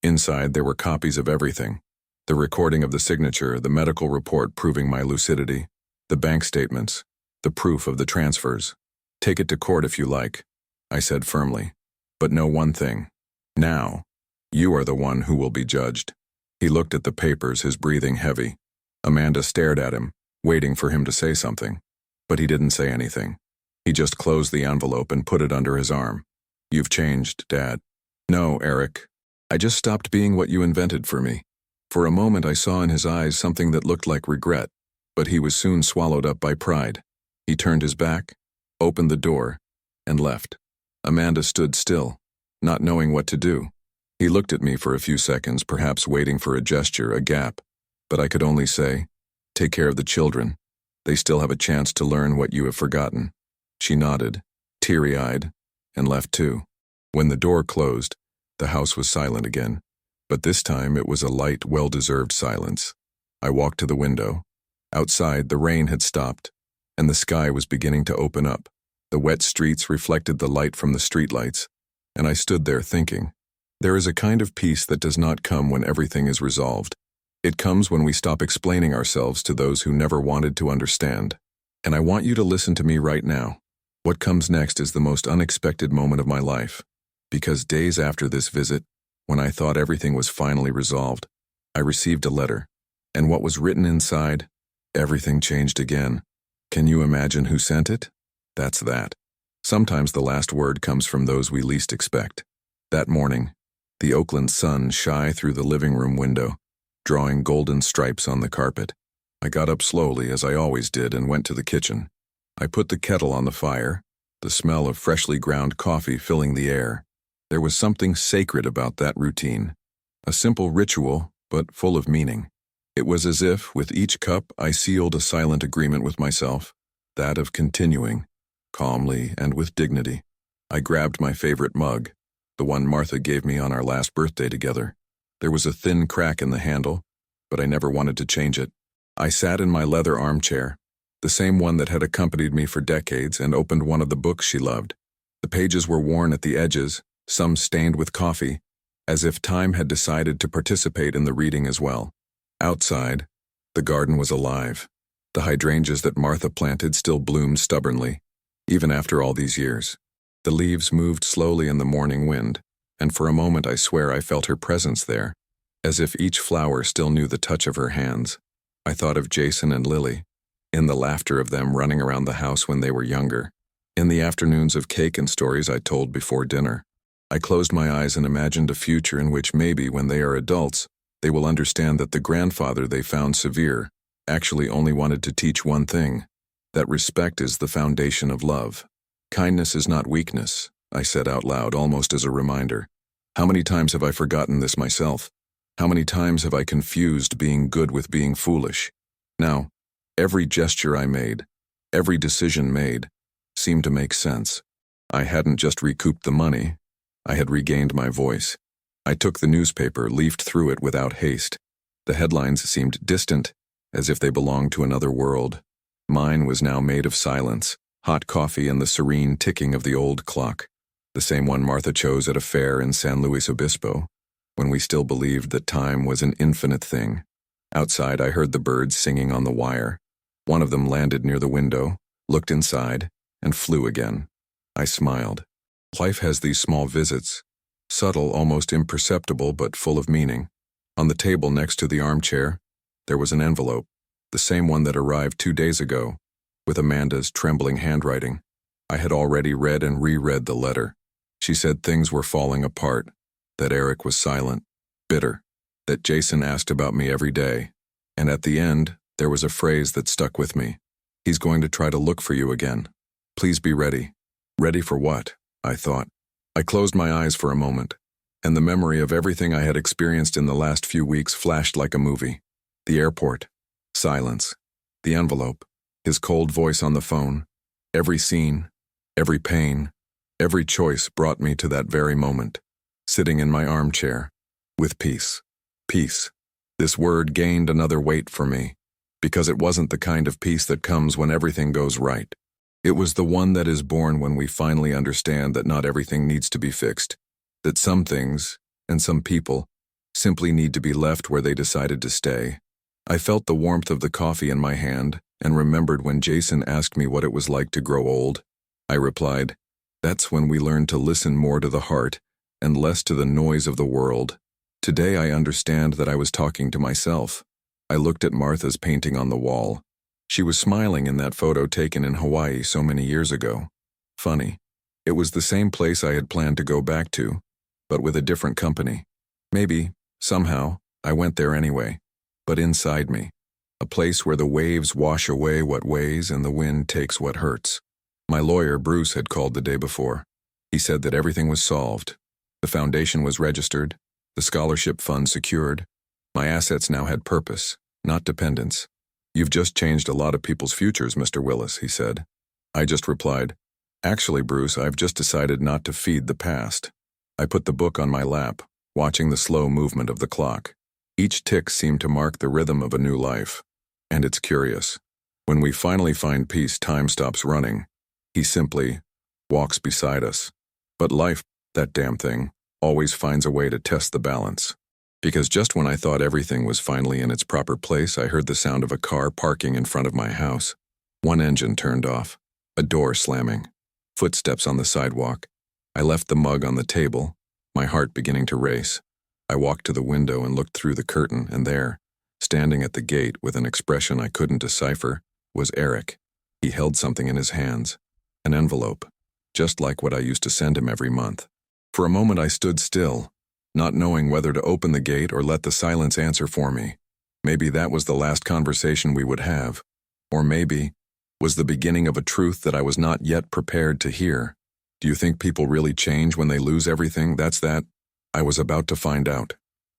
Inside there were copies of everything. The recording of the signature, the medical report proving my lucidity, the bank statements, the proof of the transfers. "Take it to court if you like," I said firmly. "But know one thing. Now, you are the one who will be judged." He looked at the papers, his breathing heavy. Amanda stared at him, waiting for him to say something. But he didn't say anything. He just closed the envelope and put it under his arm. "You've changed, Dad." "No, Eric. I just stopped being what you invented for me." For a moment I saw in his eyes something that looked like regret, but he was soon swallowed up by pride. He turned his back, opened the door, and left. Amanda stood still, not knowing what to do. He looked at me for a few seconds, perhaps waiting for a gesture, a gap, but I could only say, "Take care of the children. They still have a chance to learn what you have forgotten." She nodded, teary-eyed, and left too. When the door closed, the house was silent again, but this time it was a light, well-deserved silence. I walked to the window. Outside, the rain had stopped, and the sky was beginning to open up. The wet streets reflected the light from the streetlights, and I stood there thinking. There is a kind of peace that does not come when everything is resolved. It comes when we stop explaining ourselves to those who never wanted to understand. And I want you to listen to me right now. What comes next is the most unexpected moment of my life, because days after this visit, When I thought everything was finally resolved, I received a letter. And what was written inside? Everything changed again. Can you imagine who sent it? That's that. Sometimes the last word comes from those we least expect. That morning, the Oakland sun shone through the living room window, drawing golden stripes on the carpet. I got up slowly, as I always did, and went to the kitchen. I put the kettle on the fire, the smell of freshly ground coffee filling the air. There was something sacred about that routine. A simple ritual, but full of meaning. It was as if, with each cup, I sealed a silent agreement with myself, that of continuing, calmly and with dignity. I grabbed my favorite mug, the one Martha gave me on our last birthday together. There was a thin crack in the handle, but I never wanted to change it. I sat in my leather armchair, the same one that had accompanied me for decades, and opened one of the books she loved. The pages were worn at the edges, some stained with coffee, as if time had decided to participate in the reading as well. Outside, the garden was alive. The hydrangeas that Martha planted still bloomed stubbornly, even after all these years. The leaves moved slowly in the morning wind, and for a moment I swear I felt her presence there, as if each flower still knew the touch of her hands. I thought of Jason and Lily, in the laughter of them running around the house when they were younger, in the afternoons of cake and stories I told before dinner. I closed my eyes and imagined a future in which maybe, when they are adults, they will understand that the grandfather they found severe actually only wanted to teach one thing, that respect is the foundation of love. Kindness is not weakness, I said out loud, almost as a reminder. How many times have I forgotten this myself? How many times have I confused being good with being foolish? Now, every gesture I made, every decision made, seemed to make sense. I hadn't just recouped the money, I had regained my voice. I took the newspaper, leafed through it without haste. The headlines seemed distant, as if they belonged to another world. Mine was now made of silence, hot coffee and the serene ticking of the old clock, the same one Martha chose at a fair in San Luis Obispo, when we still believed that time was an infinite thing. Outside, I heard the birds singing on the wire. One of them landed near the window, looked inside, and flew again. I smiled. Life has these small visits, subtle, almost imperceptible, but full of meaning. On the table next to the armchair, there was an envelope, the same one that arrived 2 days ago, with Amanda's trembling handwriting. I had already read and reread the letter. She said things were falling apart, that Eric was silent, bitter, that Jason asked about me every day, and at the end, there was a phrase that stuck with me. He's going to try to look for you again. Please be ready. Ready for what? I thought. I closed my eyes for a moment, and the memory of everything I had experienced in the last few weeks flashed like a movie. The airport, silence, the envelope, his cold voice on the phone, every scene, every pain, every choice brought me to that very moment, sitting in my armchair, with peace. Peace. This word gained another weight for me, because it wasn't the kind of peace that comes when everything goes right. It was the one that is born when we finally understand that not everything needs to be fixed, that some things, and some people, simply need to be left where they decided to stay. I felt the warmth of the coffee in my hand and remembered when Jason asked me what it was like to grow old. I replied, "That's when we learn to listen more to the heart and less to the noise of the world." Today I understand that I was talking to myself. I looked at Martha's painting on the wall. She was smiling in that photo taken in Hawaii so many years ago. Funny. It was the same place I had planned to go back to, but with a different company. Maybe, somehow, I went there anyway. But inside me, a place where the waves wash away what weighs and the wind takes what hurts. My lawyer, Bruce, had called the day before. He said that everything was solved. The foundation was registered, the scholarship fund secured. My assets now had purpose, not dependence. "You've just changed a lot of people's futures, Mr. Willis," he said. I just replied, "Actually, Bruce, I've just decided not to feed the past." I put the book on my lap, watching the slow movement of the clock. Each tick seemed to mark the rhythm of a new life. And it's curious. When we finally find peace, time stops running. He simply walks beside us. But life, that damn thing, always finds a way to test the balance. Because just when I thought everything was finally in its proper place, I heard the sound of a car parking in front of my house. One engine turned off, a door slamming, footsteps on the sidewalk. I left the mug on the table, my heart beginning to race. I walked to the window and looked through the curtain, and there, standing at the gate with an expression I couldn't decipher, was Eric. He held something in his hands, an envelope, just like what I used to send him every month. For a moment I stood still, not knowing whether to open the gate or let the silence answer for me. Maybe that was the last conversation we would have, or maybe was the beginning of a truth that I was not yet prepared to hear. Do you think people really change when they lose everything? That's that. I was about to find out.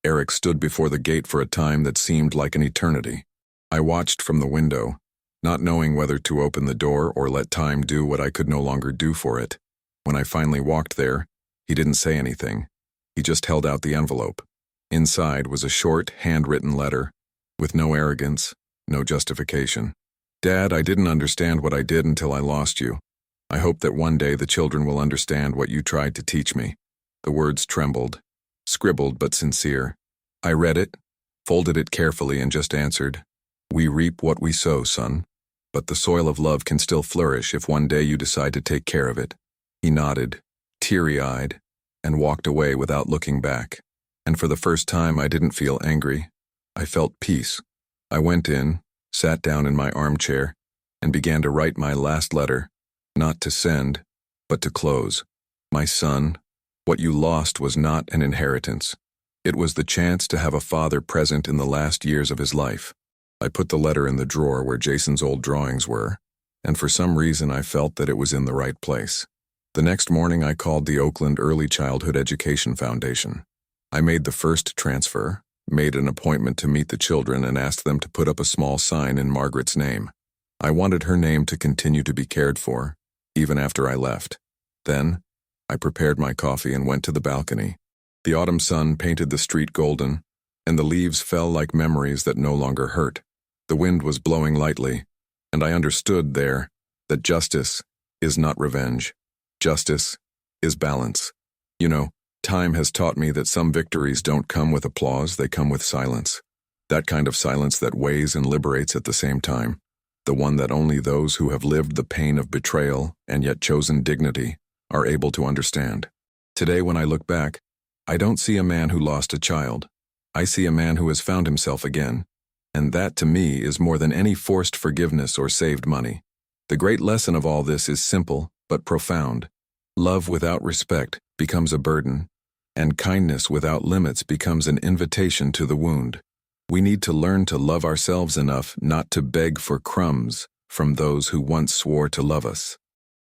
Eric stood before the gate for a time that seemed like an eternity. I watched from the window, not knowing whether to open the door or let time do what I could no longer do for it. When I finally walked there, he didn't say anything. He just held out the envelope. Inside was a short, handwritten letter, with no arrogance, no justification. Dad, I didn't understand what I did until I lost you. I hope that one day the children will understand what you tried to teach me. The words trembled, scribbled but sincere. I read it, folded it carefully, and just answered, "We reap what we sow, son. But the soil of love can still flourish if one day you decide to take care of it." He nodded, teary-eyed, and walked away without looking back. And for the first time, I didn't feel angry. I felt peace. I went in, sat down in my armchair, and began to write my last letter, not to send, but to close. My son, what you lost was not an inheritance. It was the chance to have a father present in the last years of his life. I put the letter in the drawer where Jason's old drawings were, and for some reason I felt that it was in the right place. The next morning I called the Oakland Early Childhood Education Foundation. I made the first transfer, made an appointment to meet the children, and asked them to put up a small sign in Margaret's name. I wanted her name to continue to be cared for, even after I left. Then, I prepared my coffee and went to the balcony. The autumn sun painted the street golden, and the leaves fell like memories that no longer hurt. The wind was blowing lightly, and I understood there that justice is not revenge. Justice is balance. You know, time has taught me that some victories don't come with applause, they come with silence. That kind of silence that weighs and liberates at the same time. The one that only those who have lived the pain of betrayal and yet chosen dignity are able to understand. Today, when I look back, I don't see a man who lost a child. I see a man who has found himself again. And that, to me, is more than any forced forgiveness or saved money. The great lesson of all this is simple but profound. Love without respect becomes a burden, and kindness without limits becomes an invitation to the wound. We need to learn to love ourselves enough not to beg for crumbs from those who once swore to love us.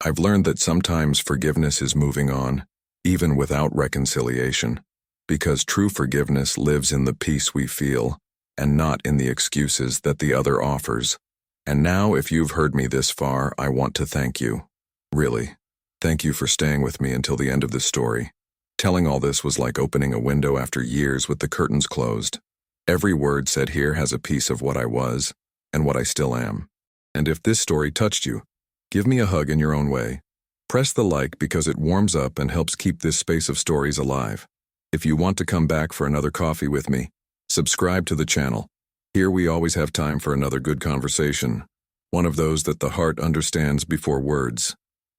I've learned that sometimes forgiveness is moving on, even without reconciliation, because true forgiveness lives in the peace we feel, and not in the excuses that the other offers. And now, if you've heard me this far, I want to thank you. Really, thank you for staying with me until the end of this story. Telling all this was like opening a window after years with the curtains closed. Every word said here has a piece of what I was and what I still am. And if this story touched you, give me a hug in your own way. Press the like because it warms up and helps keep this space of stories alive. If you want to come back for another coffee with me, subscribe to the channel. Here we always have time for another good conversation, one of those that the heart understands before words.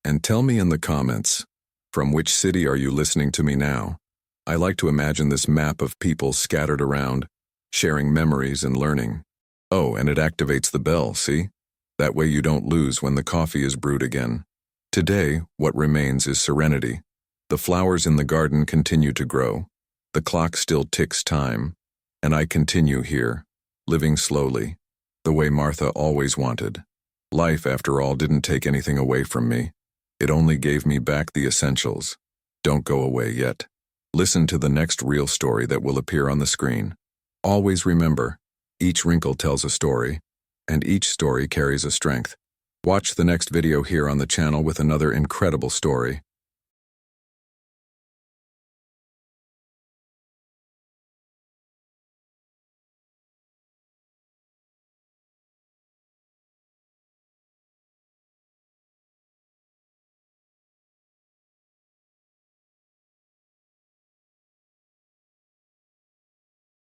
And tell me in the comments, from which city are you listening to me now? I like to imagine this map of people scattered around, sharing memories and learning. Oh, and it activates the bell, see? That way you don't lose when the coffee is brewed again. Today, what remains is serenity. The flowers in the garden continue to grow. The clock still ticks time. And I continue here, living slowly, the way Martha always wanted. Life, after all, didn't take anything away from me. It only gave me back the essentials. Don't go away yet. Listen to the next real story that will appear on the screen. Always remember, each wrinkle tells a story, and each story carries a strength. Watch the next video here on the channel with another incredible story.